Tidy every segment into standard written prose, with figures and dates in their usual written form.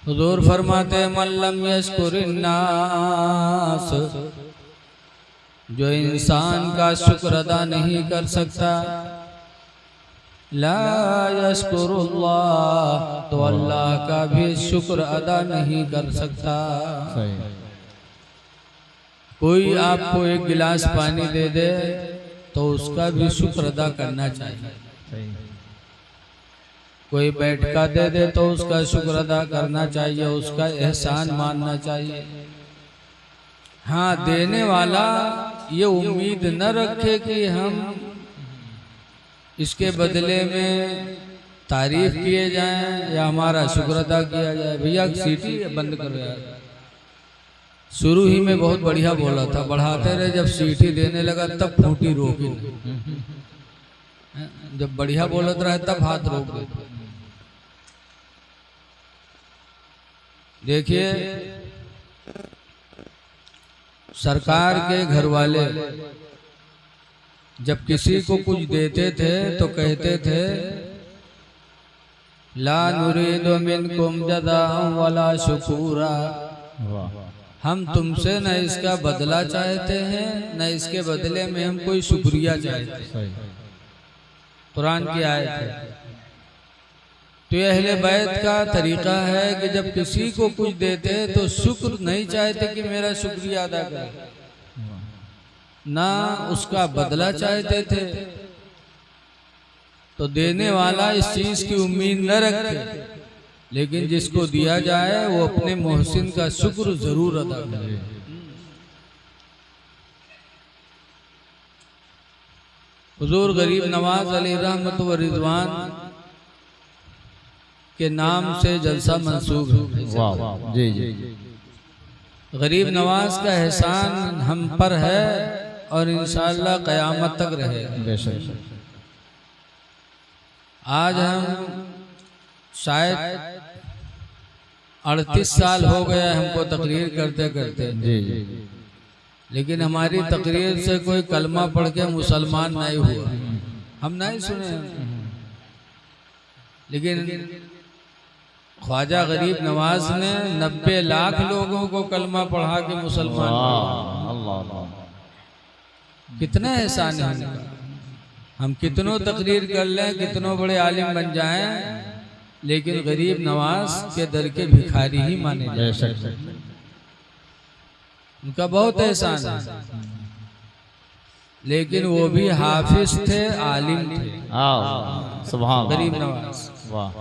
हुजूर फरमाते मल्लम यश्कुरिन्नास, जो इंसान का शुक्र अदा नहीं कर सकता, ला यश्कुरुल्लाह, तो अल्लाह का भी शुक्र अदा नहीं कर सकता। कोई आपको एक गिलास पानी दे दे तो उसका भी शुक्र अदा करना चाहिए। कोई बैठका दे दे तो उसका शुक्र अदा करना चाहिए, उसका एहसान मानना चाहिए। हाँ, देने वाला ये उम्मीद न रखे कि हम इसके बदले में तारीफ किए जाएं या हमारा शुक्र अदा किया जाए। भैया सीटी बंद करो यार। शुरू ही में बहुत बढ़िया बोला था, बढ़ाते रहे, जब सीटी देने लगा तब फूटी रोकी। जब बढ़िया बोलत रहे तब हाथ रोक देते। देखिए, सरकार के घर वाले जब किसी को कुछ देते थे तो कहते थे ला नुरीदु मिनकुम जज़ाअन वला शुकूरा, हम तुमसे न इसका बदला चाहते हैं न इसके बदले में हम कोई शुक्रिया चाहते हैं। कुरान की आयत है। तो ये अहले बैत का तरीका है कि जब किसी को कुछ देते तो शुक्र नहीं चाहते कि मेरा शुक्रिया अदा करे, ना उसका बदला चाहते थे। तो देने वाला इस चीज की उम्मीद न रखे, लेकिन जिसको दिया जाए वो अपने मोहसिन का शुक्र जरूर अदा करे। हुजूर गरीब नवाज अली रहमत व रिजवान के नाम से जलसा मंसूब है। जी जी। गरीब नवाज का एहसान हम पर है और इंशाअल्लाह क़यामत तक रहेगा। आज हम शायद 38 साल हो गया हमको तकरीर करते करते, जी जी। लेकिन हमारी तकरीर से कोई कलमा पढ़ के मुसलमान नहीं हुआ, हम नहीं सुने। लेकिन ख्वाजा गरीब नवाज ने 90 लाख लोगों को कलमा पढ़ा के मुसलमान। कितना एहसान है उनका। हम कितनों तकरीर कर लें, कितनों बड़े आलिम बन जाएं, लेकिन गरीब नवाज के दर के भिखारी ही माने जाए। उनका बहुत एहसान है। लेकिन वो भी हाफिज थे, आलिम थे। सुभान गरीब नवाज वाह।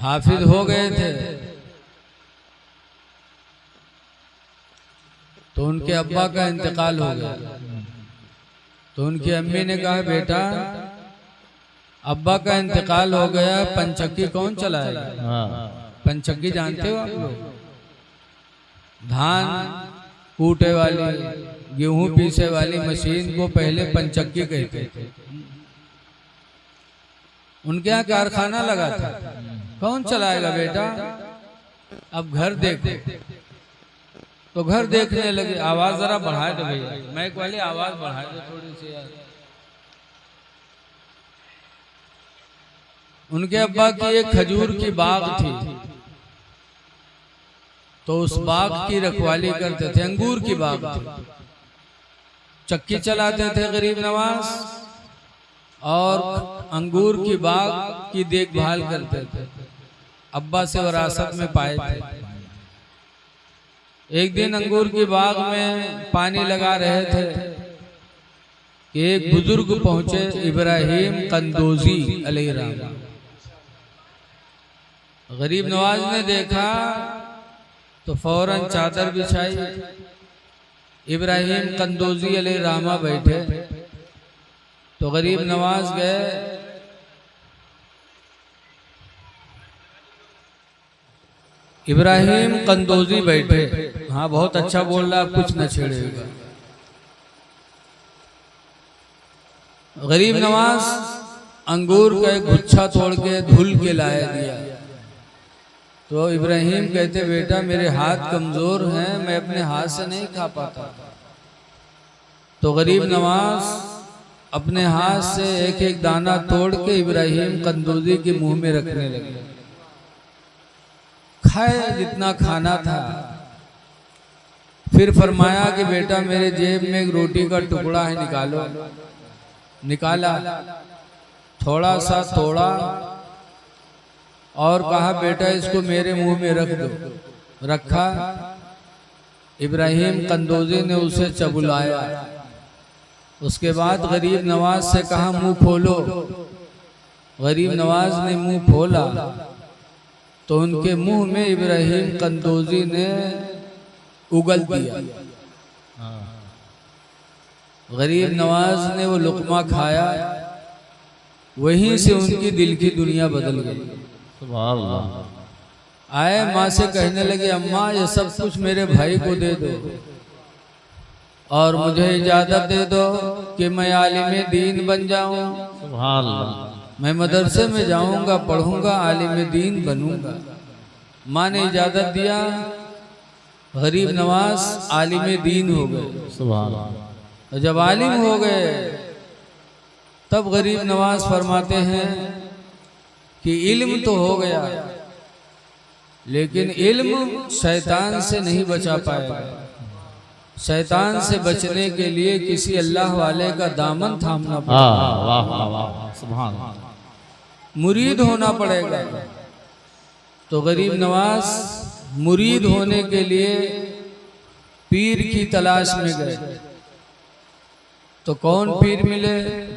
हाफिज हो गए थे तो उनके अब्बा का इंतकाल हो गया। तो उनकी अम्मी ने कहा बेटा अब्बा का इंतकाल हो गया, पंचक्की कौन चलाएगा? पंचक्की जानते हो आप लोग? धान कूटे वाली, गेहूं पीसे वाली मशीन को पहले पंचक्की कहते थे। उनके यहाँ कारखाना लगा था। कौन चलाएगा बेटा? अब घर देखो। तो घर देखने लगे। आवाज जरा बढ़ाए दो भैया, माइक वाली आवाज बढ़ाए दो थोड़ी सी यार। उनके अब्बा की एक खजूर की बाग थी, तो उस बाग की रखवाली करते थे। अंगूर की बाग थी। चक्की चलाते थे गरीब नवाज और अंगूर की बाग की देखभाल करते थे। अब्बा से विरासत में पाए थे। एक दिन अंगूर की बाग में पानी लगा रहे थे कि एक बुजुर्ग पहुंचे, इब्राहिम कंदोजी अलैहिर्रहम। गरीब नवाज ने देखा तो फौरन चादर बिछाई। इब्राहिम कंदोजी अलैहिर्रहम बैठे। तो गरीब नवाज गए, इब्राहिम कंदोजी बैठे। हाँ बहुत अच्छा बोल रहा, कुछ न छेड़ेगा। गरीब नवाज अंगूर का एक गुच्छा तोड़ के धुल के लाया दिया। तो इब्राहिम कहते बेटा मेरे हाथ कमजोर हैं, मैं अपने हाथ से नहीं खा पाता। तो गरीब नवाज अपने हाथ से एक एक दाना तोड़ के इब्राहिम कंदूजी के मुंह में रखने लगे। खाए जितना खाना था, फिर फरमाया कि बेटा मेरे जेब में एक रोटी का टुकड़ा है, निकालो। निकाला, थोड़ा सा तोड़ा और कहा बेटा इसको मेरे मुंह में रख दो। रखा। इब्राहिम कंदूजी ने उसे चबुलाया। उसके बाद गरीब नवाज से कहा मुंह खोलो। गरीब नवाज ने मुंह खोला तो उनके मुंह में इब्राहिम कंदूजी ने उगल दिया। गरीब नवाज ने वो लुकमा खाया, वहीं से उनकी दिल की दुनिया बदल गई। सुभान अल्लाह। आए माँ से कहने लगे अम्मा ये सब कुछ मेरे भाई को दे दो और मुझे इजाजत दे दो कि मैं आलिम दीन बन जाऊं। सुभान अल्लाह। मैं मदरसे में जाऊंगा, पढ़ूंगा, आलिम दीन बनूंगा। माँ ने इजाजत दिया, गरीब नवाज आलिम दीन हो गए। सुभान अल्लाह। जब आलिम हो गए तब गरीब नवाज फरमाते हैं कि इल्म तो हो गया लेकिन इल्म शैतान से नहीं बचा पाएगा। शैतान से बचने के लिए किसी अल्लाह वाले का दामन थामना पड़ेगा, सुभान, मुरीद होना पड़ेगा। तो गरीब नवाज मुरीद होने के लिए पीर की तलाश में गए। तो कौन पीर मिले?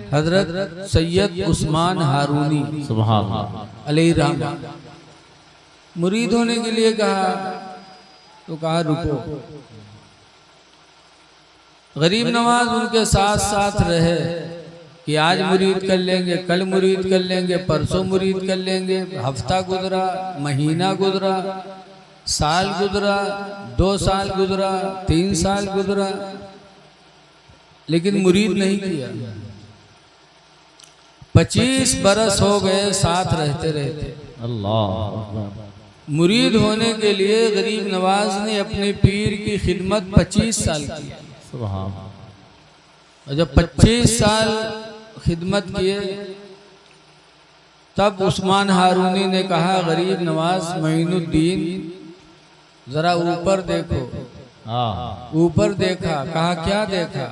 हजरत सैयद उस्मान हारूनी सुभान अलैहिर्रहमा। मुरीद होने के लिए कहा तो कहा रुको। गरीब नवाज उनके साथ साथ रहे कि आज मुरीद कर लेंगे, कल मुरीद कर लेंगे, परसों मुरीद कर लेंगे। हफ्ता गुजरा, महीना गुजरा, साल गुजरा, 2 साल गुजरा, 3 साल गुजरा, लेकिन मुरीद नहीं किया। 25 बरस हो गए साथ रहते रहते। अल्लाह। मुरीद होने के लिए गरीब नवाज ने अपने पीर की खिदमत 25 साल की। सुभान। और जब 25 साल खिदमत किए तब उस्मान हारूनी ने कहा गरीब नवाज मोइनुद्दीन जरा ऊपर देखो। ऊपर देखा। कहा क्या देखा?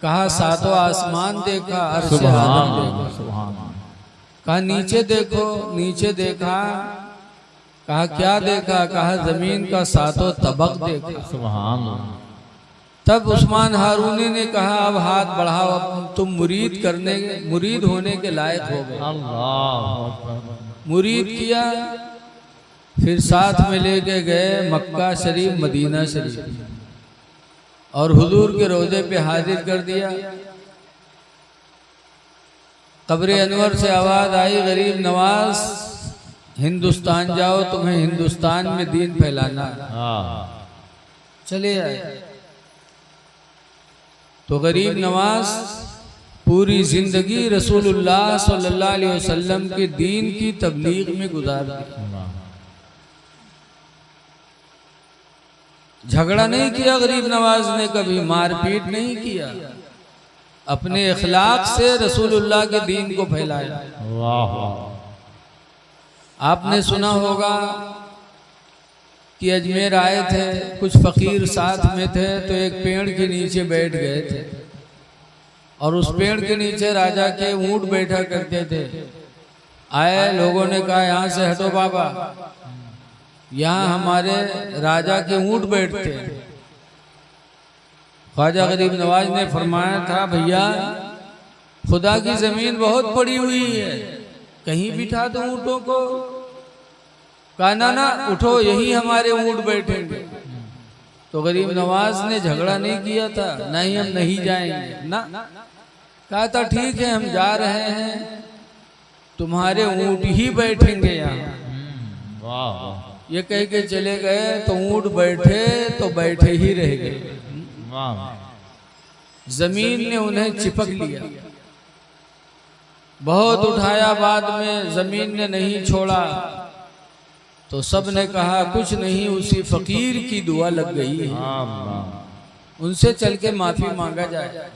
कहा 7 आसमान देखा, अर्श आदम देखा। कहा नीचे देखो। नीचे देखा। कहा क्या देखा? कहा जमीन का 7 तबक देखा। सुभान। तब उस्मान हारूनी ने कहा अब हाथ बढ़ाओ, अब तुम मुरीद होने के लायक हो गए। अल्लाह। मुरीद किया, फिर साथ में लेके गए मक्का शरीफ, मदीना शरीफ और हुजूर के रोजे पे हाजिर कर दिया। कब्र अनवर से आवाज आई गरीब नवाज हिंदुस्तान जाओ, तुम्हें हिंदुस्तान में दीन फैलाना। चले आए। तो गरीब नवाज पूरी जिंदगी रसूलुल्लाह सल्लल्लाहु अलैहि वसल्लम के दीन की तबलीग में गुजार दी। झगड़ा नहीं किया गरीब नवाज ने, कभी मारपीट नहीं किया। अपने इखलाक से रसूलुल्लाह के दीन को फैलाया। आपने सुना होगा कि अजमेर आए थे, कुछ फकीर साथ में थे, तो एक पेड़ के नीचे बैठ गए थे और उस पेड़ के नीचे राजा के ऊंट बैठा करते थे। आए लोगों ने कहा यहाँ से हटो बाबा, यहाँ हमारे राजा के ऊंट बैठते हैं। ख्वाजा गरीब नवाज ने फरमाया था भैया खुदा की जमीन बहुत पड़ी हुई है, कहीं बिठा दो ऊँटों को। कहा ना उठो, यही हमारे ऊँट बैठेंगे। तो गरीब नवाज ने झगड़ा नहीं किया था, नहीं हम नहीं जाएंगे ना। कहा था ठीक है हम जा रहे हैं, तुम्हारे ऊँट ही बैठेंगे यहाँ। ये कह के चले गए तो ऊँट बैठे तो बैठे ही रह गए। जमीन ने उन्हें चिपक लिया, बहुत उठाया, बाद में जमीन ने नहीं छोड़ा। तो सब ने कहा कुछ नहीं, उसी फकीर की दुआ लग गई है, उनसे चल के माफी मांगा जाए।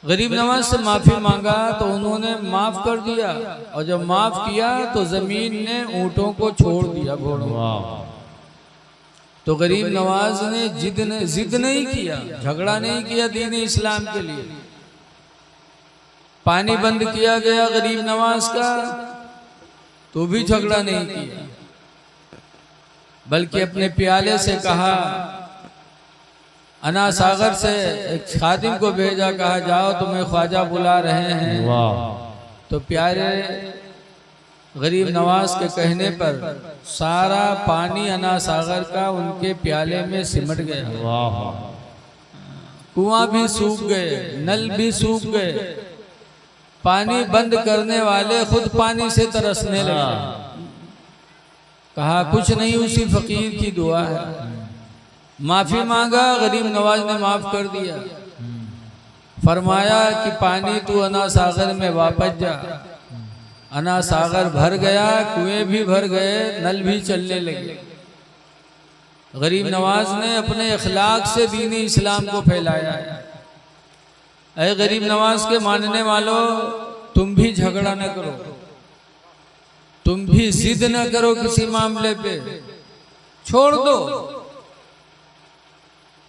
गरीब नवाज से माफी मांगा तो उन्होंने माफ कर दिया, और जब माफ किया तो जमीन ने ऊंटों को छोड़ दिया, घोड़ों। तो गरीब नवाज ने जिद नहीं किया, झगड़ा नहीं किया दीन इस्लाम के लिए। पानी बंद किया गया गरीब नवाज का तो भी झगड़ा नहीं किया, बल्कि अपने प्याले से कहा, अना सागर से एक खादिम को भेजा, कहा जाओ तुम्हें ख्वाजा बुला रहे हैं। तो प्यारे गरीब नवाज के कहने पर सारा पानी अना सागर का उनके प्याले में सिमट गया। कुआं भी सूख गए, नल भी सूख गए, पानी बंद करने वाले खुद पानी से तरसने लगे। कहा कुछ नहीं, उसी फकीर की दुआ है। माफी मांगा, गरीब नवाज ने माफ कर दिया। फरमाया कि पानी तू अना सागर में वापस जा। अना सागर भर गया, कुएं भी भर गए, नल भी चलने लगे। गरीब नवाज ने अपने अखलाक से दीन इस्लाम को फैलाया। ऐ गरीब नवाज के मानने वालों, तुम भी झगड़ा न करो, तुम भी जिद न करो किसी मामले पे, छोड़ दो।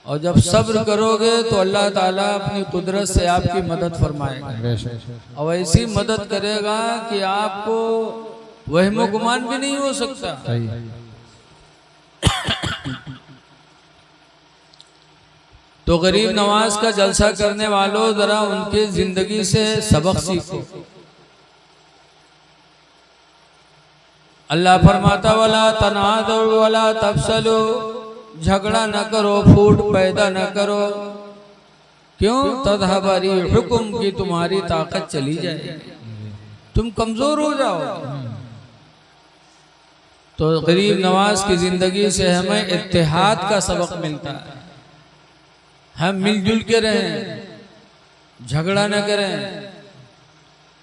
और जब सब्र करोगे तो अल्लाह ताला अपनी कुदरत से आपकी मदद फरमाएगा, और ऐसी मदद करेगा कि आपको वहम गुमान भी नहीं हो सकता। तो गरीब नवाज का जलसा करने वालों, जरा उनके जिंदगी से सबक सीखो। अल्लाह फरमाता वला तनादु वला तफसलु, झगड़ा न करो, फूट पैदा न करो। क्यों? तदहबरी हुक्म की तुम्हारी ताकत चली जाए, तुम कमजोर हो जाओ। तो गरीब नवाज की जिंदगी से हमें इत्तेहाद का सबक मिलता है। हम मिलजुल के रहें, झगड़ा न करें,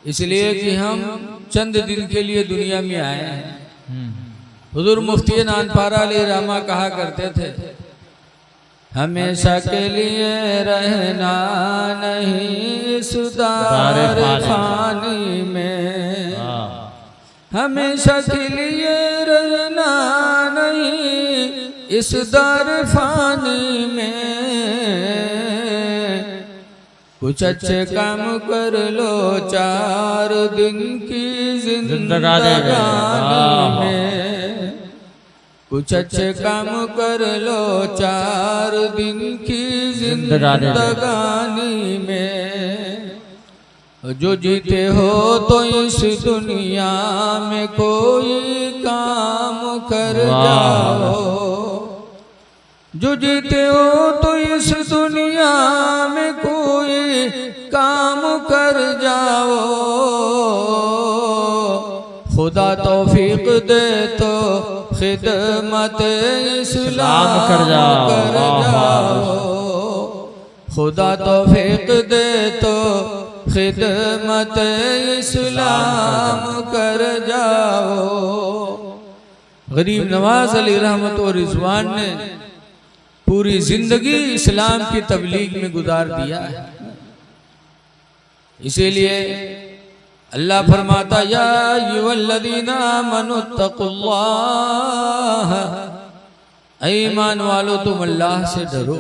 इसलिए कि हम चंद दिन के लिए दुनिया में आए हैं। हुजूर मुफ्ती नानपारा अली रहमा कहा करते थे, हमेशा के लिए रहना नहीं सुदार फानी में, हमेशा के लिए रहना नहीं इस दार फानी में। कुछ अच्छे काम कर लो 4 दिन की जिंदगानी में, कुछ अच्छे काम कर लो 4 दिन की जिंदगानी में। जो जीते हो तो इस दुनिया में कोई काम कर जाओ, जो जीते हो तो इस दुनिया में कोई काम कर जाओ। खुदा तौफीक दे तो खिदमत इस्लाम कर जाओ, खुदा तौफीक दे तो खिदमत इस्लाम कर जाओ। गरीब नवाज अली रहमत और रिजवान ने पूरी जिंदगी इस्लाम की तबलीग में गुजार दिया है। इसीलिए अल्लाह फरमाता, या अय्युहल्लज़ीना आमनुत्तकुल्लाह, ईमान वालो तुम अल्लाह से डरो।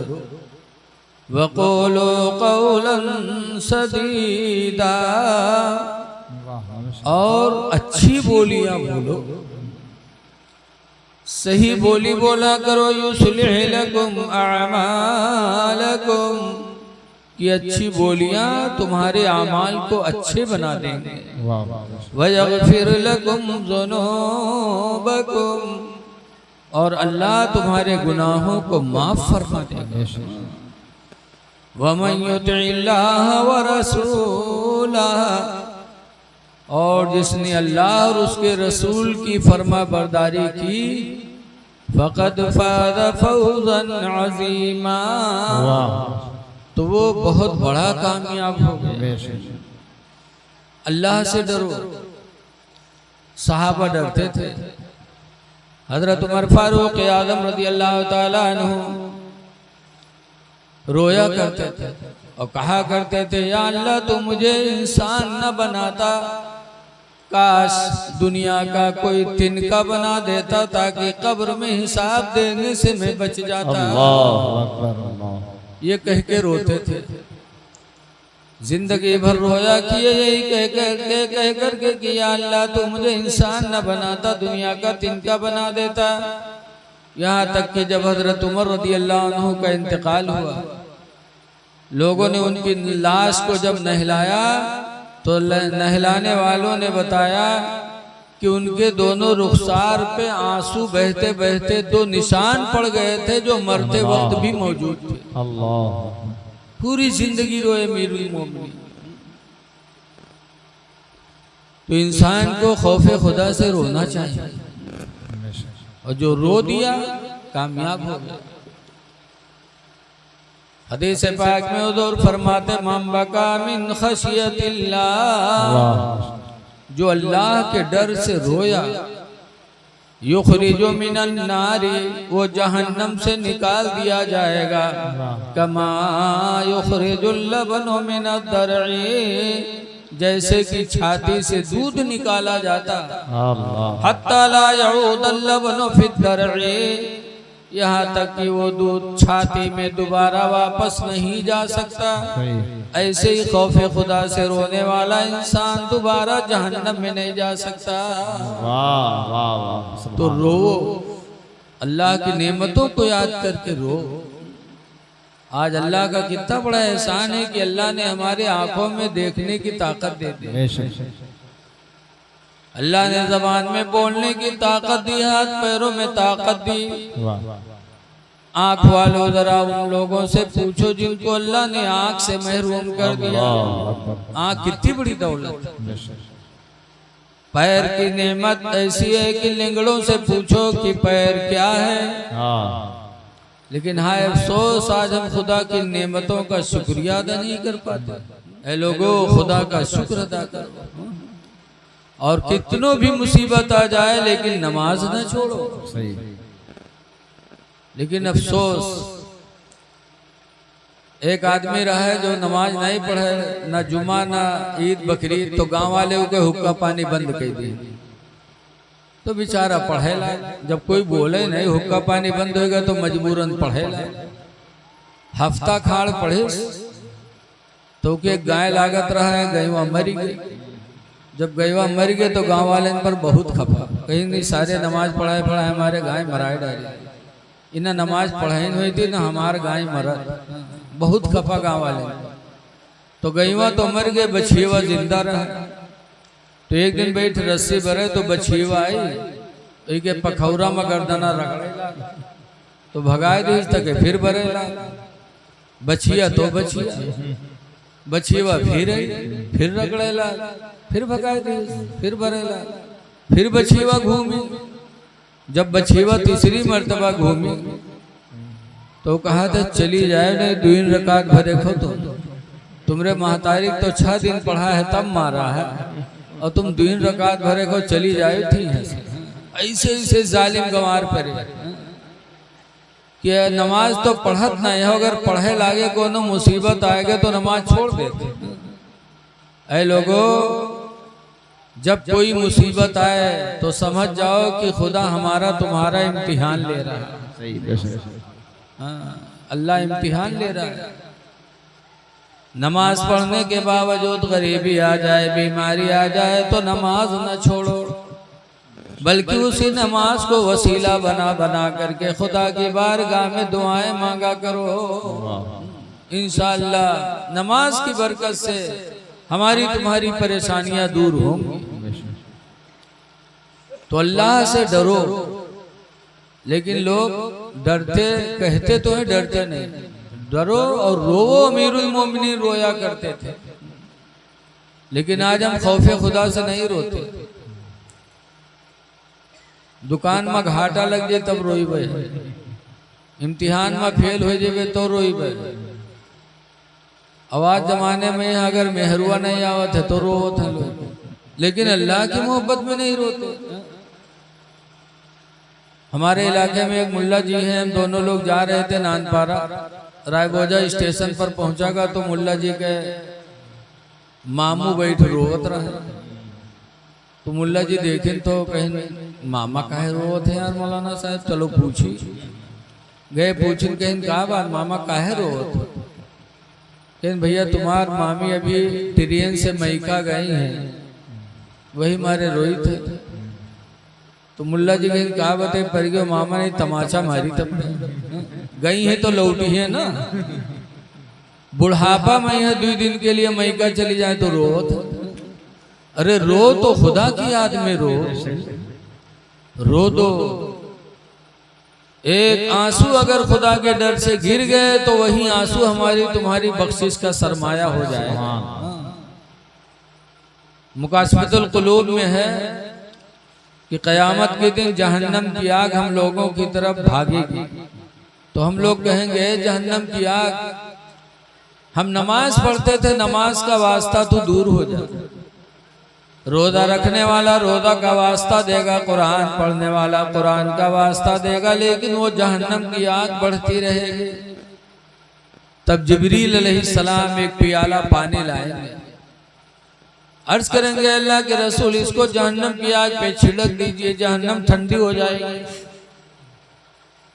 वक़ूलू क़ौलन सदीदा, और अच्छी बोलियां बोलो, सही बोली बोला करो। युस्लिह लकुम अअमालकुम, कि अच्छी बोलियां तुम्हारे आमाल को अच्छे बना देंगे। वयग़फिर लकुम ज़ुनूबकुम, और अल्लाह तुम्हारे गुनाहों को माफ फरमा देंगे। वमन युतिइल्लाह व रसूलह, और जिसने अल्लाह और उसके रसूल की फरमा बरदारी की, फ़क़द फ़ाज़ फ़ौज़न अज़ीमा, तो वो बहुत बड़ा कामयाब हो गए। अल्लाह से डरो। सहाबा डरते थे। हज़रत उमर फारूक आज़म रज़ी अल्लाह ताला अन्हु रोया करते थे, और कहा करते थे या अल्लाह तू मुझे इंसान न बनाता, काश दुनिया का कोई तिनका बना देता ताकि कब्र में हिसाब देने से मैं बच जाता। अल्लाह अकबर, अल्लाह। ये कह के रोते थे, जिंदगी भर रोया कि यही कह करके कि या अल्लाह तू मुझे इंसान न बनाता, दुनिया का तिनका बना देता। यहाँ तक कि जब हजरत उमर रदी अल्लाह अन्हु का इंतकाल हुआ, लोगों ने उनकी लाश को जब नहलाया तो नहलाने वालों ने बताया कि उनके दोनों रुखसार पे आंसू बहते बहते 2 निशान पड़ गए थे जो मरते वक्त भी मौजूद थे। अल्लाह। पूरी जिंदगी रोए अमीरुल मोमिनीन। तो इंसान को खौफे खुदा से रोना चाहिए, और जो रो दिया कामयाब हो गया। हदीस पाक में हुजूर फरमाते मन बका मिन खशियतिल्लाह, जो अल्लाह के डर से रोया, युखरिजु मिनन नारी, वो जहन्नम से निकाल दिया जाएगा। कमा युखरिजुल लबनु मिनद दरई, जैसे कि छाती से दूध निकाला जाता। हत्ता ला यऊदल लबनु फिद दरई, यहाँ तक कि वो दूध छाती में दोबारा वापस नहीं जा सकता। ऐसे ही खौफे खुदा से रोने वाला इंसान दोबारा जहन्नम में नहीं जा सकता। वाह वाह वाह। तो रो, अल्लाह की नेमतों को याद करके रो। आज अल्लाह का कितना बड़ा एहसान है कि अल्लाह ने हमारे आंखों में देखने की ताकत दे दी, अल्लाह ने जबान में बोलने की ताकत दी, हाथ पैरों में ताकत दी। आंख वालों जरा उन लोगों से पूछो जिनको अल्लाह ने आंख से महरूम कर दिया। आंख कितनी बड़ी दौलत। पैर की नेमत ऐसी है कि लिंगड़ों से पूछो कि पैर क्या है। लेकिन हाय अफसोस, आज हम खुदा की नेमतों का शुक्रिया अदा नहीं कर पाते। ऐ लोगों, खुदा का शुक्र अदा करो। और कितनों भी मुसीबत आ जाए लेकिन नमाज न छोड़ो। सही। लेकिन अफसोस, एक आदमी रहा जो नमाज नहीं पढ़े, ना जुमा ना ईद बकरीद, तो गांव वाले के हुक्का पानी बंद कर दिए। तो बेचारा पढ़ेला, जब कोई बोले नहीं हुक्का पानी बंद होगा तो मजबूरन पढ़ेला। हफ्ता खाड़ पढ़े तो के गाय लागत रहा है, गईवा मरी गई। जब गईवा मर गए तो गांव वाले पर बहुत खपा, कहीं नहीं सारे नमाज पढ़ाए हमारे गाय मराए डाली। इन्हें नमाज पढ़ाई हुई थी ना हमारे गाय मरा, बहुत खपा गांव वाले। तो गईवा तो मर गए, बछीवा जिंदा रहा। तो एक दिन बैठ रस्सी भरे तो बछीवा आई, एक पखौरा में गर्दना रगड़ेला, तो भगाए दी तक फिर भरेला। बछिया तो बछीवा फिर रगड़ेला, फिर भगाए दी, फिर भरेला, फिर बछीवा घूमी। जब बछीवा तीसरी मर्तबा घूमी तो कहा था चली जाए नहीं 2 रकात भरे खो, तो तुमरे महतारी तो 6 दिन पढ़ा है तब मारा है, और तुम 2 रकात भरे खो चली जाए थी। ऐसे ऐसे जालिम गंवार परे कि नमाज तो पढ़त नहीं है, अगर पढ़े लागे को मुसीबत आएगा तो नमाज छोड़ देते। ऐ लोगों, जब कोई मुसीबत आए तो समझ जाओ कि खुदा हमारा तुम्हारा इम्तिहान ले रहा है। अल्लाह इम्तिहान ले रहा है। नमाज पढ़ने के बावजूद गरीबी आ जाए, बीमारी आ जाए तो नमाज न छोड़ो, बल्कि उसी नमाज को वसीला बना बना करके खुदा की बारगाह में दुआएं मांगा करो। इंशाअल्लाह नमाज की बरकत से हमारी तुम्हारी परेशानियां दूर होंगी। तो अल्लाह से डरो, लेकिन लोग डरते कहते तो है, डरते नहीं। डरो और रोवो, अमीरुल मोमिनीन रोया करते थे। लेकिन आज हम खौफे खुदा से नहीं रोते। दुकान में घाटा लग जाए तब रोई बे, इम्तिहान में फेल हो जाए तो रोई बे। आवाज जमाने में अगर मेहरुआ नहीं आवत है तो रोवत है लोग, लेकिन अल्लाह की मोहब्बत में नहीं रोते। हमारे इलाके में एक मुल्ला जी हैं, हम दोनों लोग जा रहे थे नानपारा, रायबोजा स्टेशन पर पहुंचागा तो मुल्ला जी के मामू बैठ रोवत रहे। तो मुल्ला जी देखें तो कहीं मामा काहे रोवत है यार मौलाना साहब, चलो पूछी। गए पूछन, कहीं कहा बात मामा काहे रोवत? कहीं भैया तुम्हार मामी अभी ट्रेन से मैका गई हैं, वही मारे रोई थे। तो मुल्ला जी कहीं कहा बते पर गयो मामा ने तमाचा मारी तब गई है तो लौटी है ना। बुढ़ापा में है 2 दिन के लिए मैका चली जाए तो रो। अरे रो तो खुदा की याद में रो दो। एक आंसू अगर खुदा के डर से गिर गए तो वही आंसू हमारी तुम्हारी बख्शिश का सरमाया हो जाएगा। मुकाशफतुल कुलूब में है कि क़यामत के दिन जहन्नम की आग हम लोगों की तरफ भागेगी। तो हम लोग कहेंगे जहन्नम की आग, हम नमाज पढ़ते थे, नमाज का वास्ता तो दूर हो जाए। रोजा रखने वाला रोजा का वास्ता देगा, कुरान पढ़ने वाला कुरान का वास्ता देगा, लेकिन वो जहन्नम की आग बढ़ती रहेगी। तब जिब्रील अलैहिस्सलाम एक पियाला पानी लाएंगे, अर्ज करेंगे अल्लाह के रसूल इसको जहन्नम की आग पे छिड़क दीजिए, जहन्नम ठंडी हो जाएगी।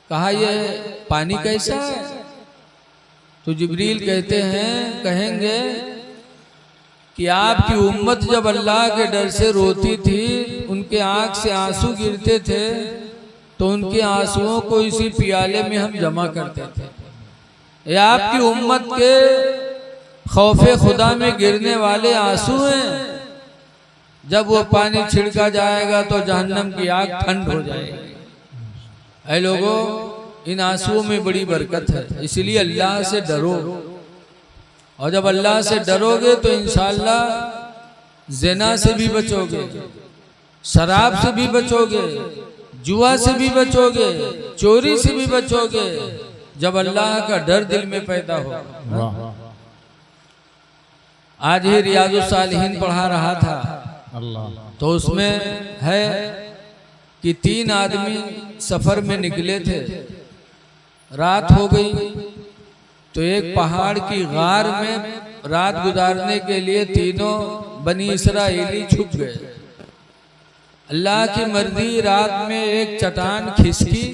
कहा ये पानी कैसा है? तो जिब्रील कहते हैं, कहेंगे कि आपकी उम्मत जब अल्लाह के डर से रोती थी, उनके आंख से आंसू गिरते थे, तो उनके आंसुओं को इसी पियाले में हम जमा करते थे। ये आपकी उम्मत के खौफे खुदा में गिरने वाले आंसू हैं। जब वो पानी छिड़का जाएगा तो जहन्नम की आग ठंड हो जाएगी। ऐ लोगों, इन आंसुओं में बड़ी बरकत है, इसलिए अल्लाह से डरो। और जब अल्लाह से डरोगे तो इंशाअल्लाह ज़िना से भी बचोगे, शराब से भी बचोगे, जुआ से भी बचोगे, चोरी से भी बचोगे, जब अल्लाह का डर दिल में पैदा हो। आज ही रियाजुस सालिहीन पढ़ा रहा था अल्लाह, तो उसमें है कि 3 आदमी सफर में निकले थे, रात हो गई तो एक पहाड़ की गार में रात गुजारने के लिए तीनों बनी इसराइली छुप गए। अल्लाह की मर्जी, रात में एक चट्टान खिसकी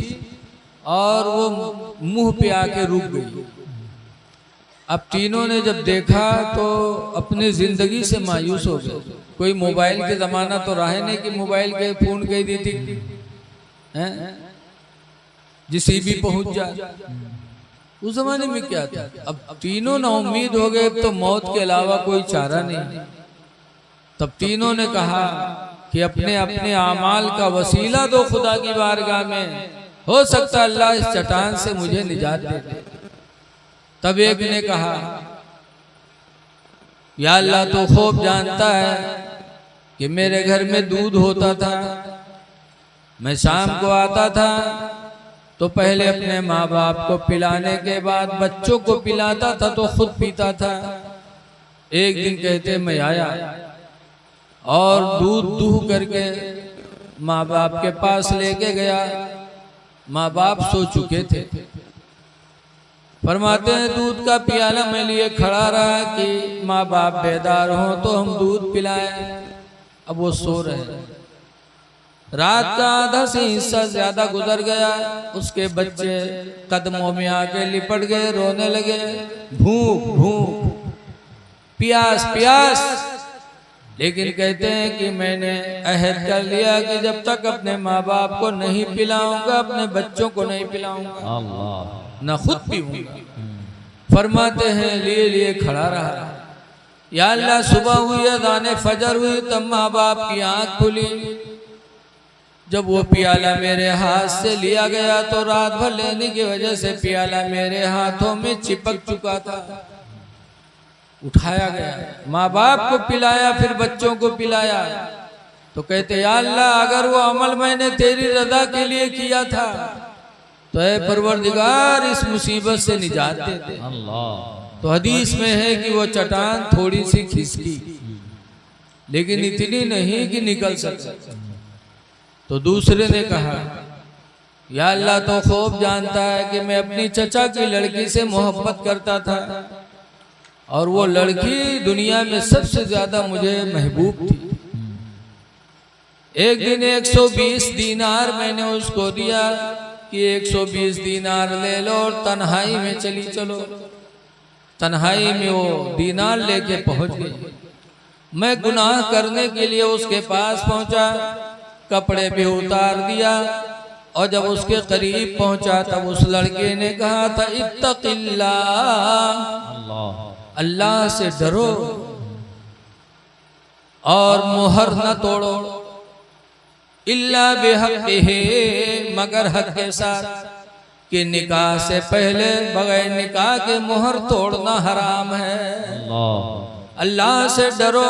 और वो मुंह पे आके रुक गई। अब तीनों ने जब देखा तो अपनी जिंदगी से मायूस हो गए। कोई मोबाइल के जमाना तो रहा नहीं कि मोबाइल के फोन कह दी थी जिसे भी पहुंच जाए। उस जमाने में क्या था? अब तीनों ना उम्मीद हो गए, तो मौत के अलावा कोई चारा नहीं। तब तीनों ने कहा कि अपने अपने आमाल का वसीला दो खुदा की बारगाह में, हो सकता अल्लाह इस चट्टान से मुझे निजात दे दे। तब एक ने कहा, या अल्लाह तो खूब जानता है कि मेरे घर में दूध होता था, मैं शाम को आता था तो पहले अपने माँ बाप को पिलाने के बाद बच्चों को पिलाता था तो खुद पीता था। एक दिन कहते मैं आया और दूध दूह करके माँ बाप के पास लेके गया। माँ बाप सो चुके थे। फरमाते हैं दूध का प्याला मैं लिए खड़ा रहा कि माँ बाप बेदार हो तो हम दूध पिलाएं। अब वो सो रहे हैं। रात का आधा से हिस्सा ज्यादा गुजर गया। उसके बच्चे कदमों में आके लिपट गए, रोने लगे, भूख भूख, प्यास प्यास। लेकिन कहते हैं कि मैंने अहद कर लिया कि जब तक अपने माँ बाप को नहीं पिलाऊंगा, अपने बच्चों को नहीं पिलाऊंगा, न खुद पीऊंगा। फरमाते हैं लिए लिए खड़ा रहा। या अल्लाह सुबह हुई, अज़ान फजर हुई, तब माँ बाप की आंख खुली। जब वो पियाला मेरे हाथ से लिया गया तो रात भर लेने की वजह से पियाला मेरे हाथों में चिपक चुका था। उठाया गया, माँ बाप को पिलाया, फिर बच्चों को पिलाया। तो कहते या अल्लाह अगर वो अमल मैंने तेरी रज़ा के लिए किया था तो ऐ परवरदिगार इस मुसीबत से निजात दे दे। तो हदीस में है कि वो चट्टान थोड़ी सी खिसकी, लेकिन इतनी नहीं कि निकल सके। तो दूसरे ने कहा या अल्लाह तो खूब जानता है कि मैं अपनी चचा की लड़की से मोहब्बत करता था और वो लड़की दुनिया में सबसे ज्यादा मुझे महबूब थी। एक दिन 120 दीनार मैंने उसको दिया कि 120 दीनार ले लो और तन्हाई में चली चलो। तन्हाई में वो दीनार लेके पहुंच गई। मैं गुनाह करने के लिए उसके पास पहुंचा, कपड़े भी उतार दिया और जब उसके करीब पहुंचा तब उस लड़के ने कहा था इत्तक़िल्लाह, अल्लाह से डरो और मुहर न तोड़ो, इल्ला बिहक़्क़िही, मगर हक के साथ, कि निकाह से पहले बगैर निकाह के मुहर तोड़ना हराम है। अल्लाह से डरो।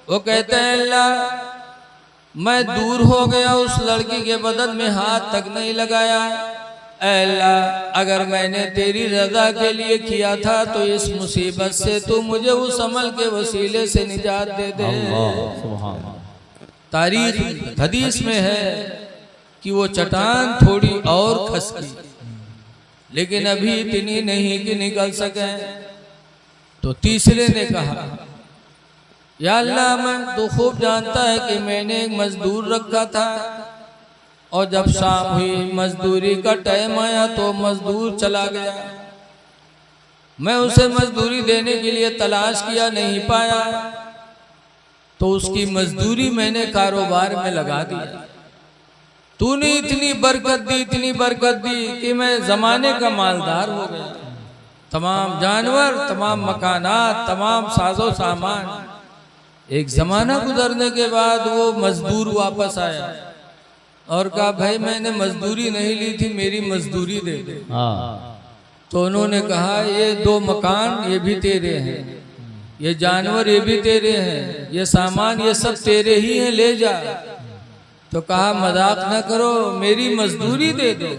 वो कहते हैं अल्लाह, मैं दूर हो गया, उस लड़की के बदन में हाथ तक नहीं लगाया। अल्लाह, अगर मैंने तेरी रजा के लिए किया था तो इस मुसीबत से तू मुझे उस अमल के वसीले से निजात दे दे। तारीख हदीस में है कि वो चट्टान थोड़ी और खसकी, लेकिन अभी इतनी नहीं कि निकल सके। तो तीसरे ने कहा या अल्लाह, मैं तो खूब जानता है कि मैंने एक मजदूर रखा था और जब शाम हुई मजदूरी का टाइम आया तो मजदूर चला गया। मैं उसे मजदूरी देने के लिए तलाश किया, नहीं पाया, तो उसकी मजदूरी मैंने कारोबार में लगा दी। तूने इतनी बरकत दी, इतनी बरकत दी कि मैं जमाने का मालदार हो गया। तमाम जानवर, तमाम मकानात, तमाम साजो सामान। एक जमाना गुजरने के बाद वो मजदूर वापस आया और कहा भाई मैंने मजदूरी नहीं ली थी, मेरी मजदूरी दे दे। तो उन्होंने कहा ये 2 मकान ये भी तेरे हैं, ये जानवर ये भी तेरे हैं, ये सामान ये सब तेरे ही हैं, ले जा। तो कहा मजाक न करो, मेरी मजदूरी दे दो।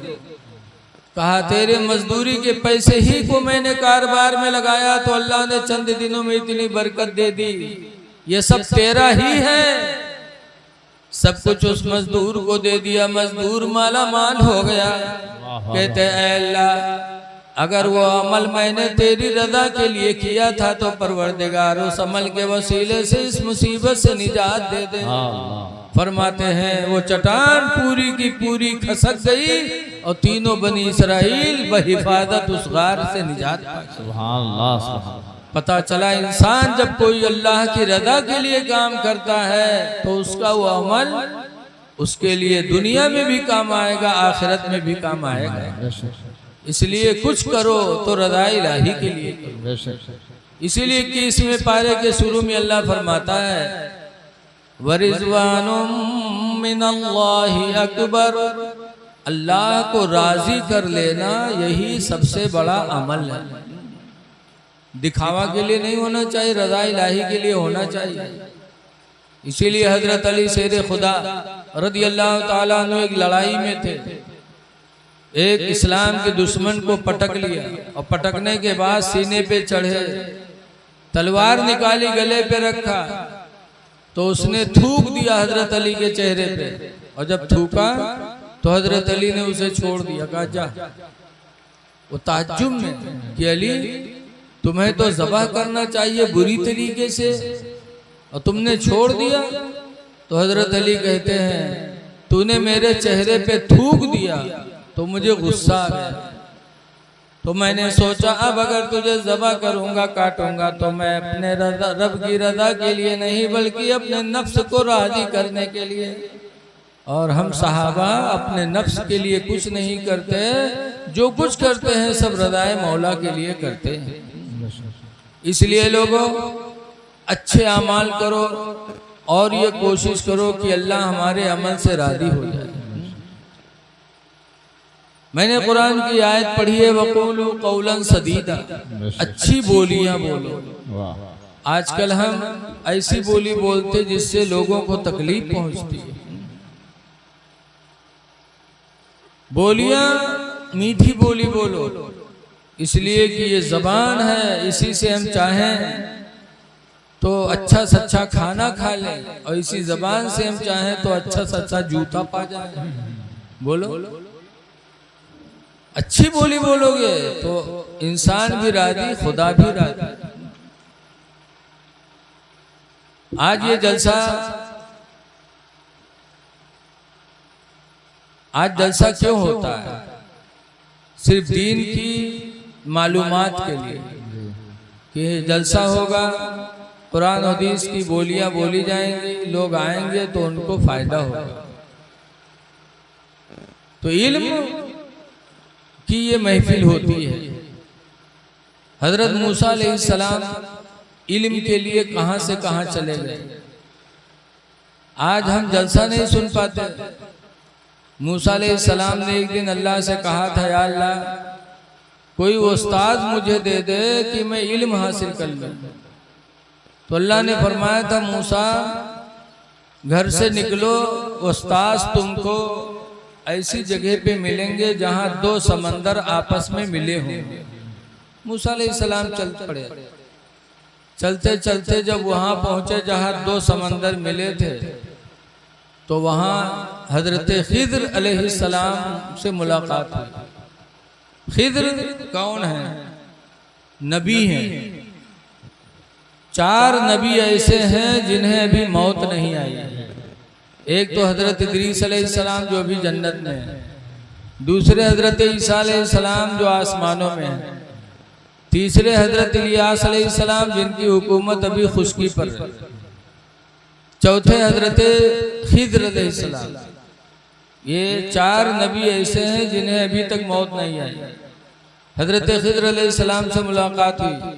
कहा तेरे मजदूरी के पैसे ही को मैंने कारोबार में लगाया तो अल्लाह ने चंद दिनों में इतनी बरकत दे दी, ये सब तेरा ही है। सब कुछ उस मजदूर को दे दिया, मजदूर माला माल हो गया। कहते अल्लाह, अगर वो अमल मैंने तेरी रजा के लिए किया था तो परवरदिगार उस अमल के वसीले से इस मुसीबत से निजात दे दे। फरमाते हैं वो चट्टान पूरी की पूरी खसक गई और तीनों बनी इसराइल बहिफाजत उस गार से निजात पाई। सुभान अल्लाह। पता चला इंसान जब कोई अल्लाह की रजा के लिए काम करता है तो उसका वो अमल उसके लिए दुनिया में भी काम आएगा, आखिरत में भी काम आएगा। इसलिए कुछ करो तो रज़ा इलाही के लिए करो। इसीलिए कि इसमें पारे के शुरू में अल्लाह फरमाता है वरिज़वानुम मिनल्लाहि अकबर, अल्लाह को राजी कर लेना यही सबसे बड़ा अमल है। दिखावा के लिए नहीं होना चाहिए, रज़ा इलाही के लिए होना चाहिए। इसीलिए हजरत अली शेर खुदा रज़ी अल्लाह ताला अन्हु एक लड़ाई में थे, एक इस्लाम के दुश्मन को पटक लिया और पटकने के बाद सीने पे चढ़े, तलवार निकाली गले पे रखा तो उसने थूक दिया हजरत अली के चेहरे पे, और जब थूका तो हजरत अली ने उसे छोड़ दिया, कहा जा। वो ताज्जुब में कि अली तुम्हें तो ज़बह करना चाहिए बुरी तरीके से और तुमने छोड़ दिया। तो हजरत अली कहते हैं तूने मेरे चेहरे पे थूक दिया तो मुझे गुस्सा आ गया, तो मैंने सोचा अब अगर तुझे ज़बह करूंगा काटूंगा तो मैं अपने रब की रज़ा के लिए नहीं बल्कि अपने नफ्स को राजी करने के लिए। और हम सहाबा अपने नफ्स के लिए कुछ नहीं करते, जो कुछ करते हैं सब रज़ाए मौला के लिए करते हैं। इसलिए लोगों अच्छे अमाल करो और ये कोशिश करो कि अल्लाह हमारे अमल से राज़ी हो जाए। मैंने कुरान की आयत पढ़ी है वक़ूलू क़ौलन सदीदा, अच्छी बोलियां बोलो। आजकल हम ऐसी बोली बोलते जिससे लोगों को तकलीफ पहुंचती है। बोलियां मीठी बोली बोलो, इसलिए कि ये ज़बान है, इसी से हम चाहें तो अच्छा सच्चा खाना खा लें और इसी ज़बान से हम चाहें तो अच्छा सच्चा जूता पा जाए। बोलो अच्छी बोली बोलोगे तो इंसान भी राजी, खुदा भी राजी। आज ये जलसा, आज जलसा क्यों होता है? सिर्फ दीन की मालूमात के लिए कि जलसा होगा, कुरान हदीस की बोलियां बोली जाएंगी, लोग आएंगे तो उनको फायदा होगा। तो इल्म की ये महफिल होती है। हजरत मूसा अलैहिस्सलाम इल्म के लिए कहां से कहां चले गए। आज हम जलसा नहीं सुन पाते। मूसा अलैहिस्सलाम ने एक दिन अल्लाह से कहा था, या अल्लाह कोई उस्ताद मुझे दे दे कि मैं इल्म हासिल कर लूं। तो अल्लाह ने फरमाया था, मूसा घर से निकलो, उस्ताद तुमको ऐसी जगह पे मिलेंगे जहां दो समंदर आपस में मिले होंगे। मूसा अलैहिस्सलाम चल पड़े। चलते चलते जब वहां पहुंचे जहां दो समंदर मिले थे, तो वहां हजरत खिद्र अलैहिस्सलाम से मुलाकात हुई। खिद्र कौन है? नबी हैं। 4 नबी ऐसे हैं जिन्हें अभी मौत नहीं आई। एक तो हजरत इदरीस अलैहिस्सलाम जो अभी जन्नत में है, दूसरे हजरत ईसा अलैहिस्सलाम जो आसमानों में है, तीसरे हजरत इलियास अलैहिस्सलाम जिनकी हुकूमत अभी खुश्की पर है, चौथे हजरत खिद्र अलैहिस्सलाम। ये 4 नबी ऐसे हैं जिन्हें अभी तक मौत नहीं आई। हजरत खिद्र अलैहिस्सलाम से मुलाकात हुई।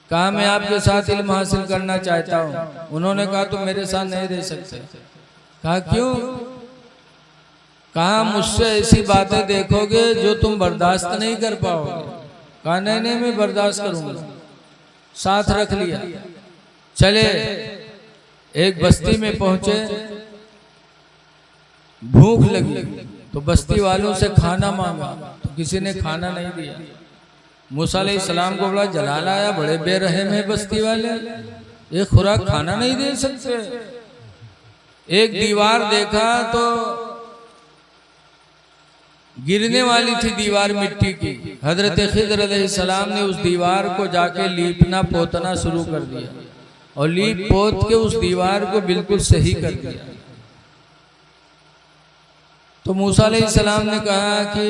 कहा मैं आपके साथ इल्म हासिल करना चाहता हूँ। उन्होंने कहा तुम मेरे साथ नहीं रह सकते। कहा क्यों? कहा मुझसे ऐसी बातें देखोगे जो तुम बर्दाश्त नहीं कर पाओगे। कहा नहीं नहीं मैं बर्दाश्त करूंगा। साथ रख लिया। चले एक बस्ती में पहुंचे। भूख लगी तो बस्ती वालों से खाना मांगा तो किसी ने खाना नहीं दिया। मूसा अलैहिस्सलाम को बड़ा जलाल आया, बड़े बेरहम है बस्ती वाले, एक खुराक खाना नहीं दे सकते। एक दीवार देखा तो गिरने वाली थी दीवार मिट्टी की। हजरत खिद्र अलैहिस्सलाम ने उस दीवार को जाके लीपना पोतना शुरू कर दिया और लीप पोत के उस दीवार को बिल्कुल सही कर दिया। तो मूसा अलैहिस्सलाम ने कहा कि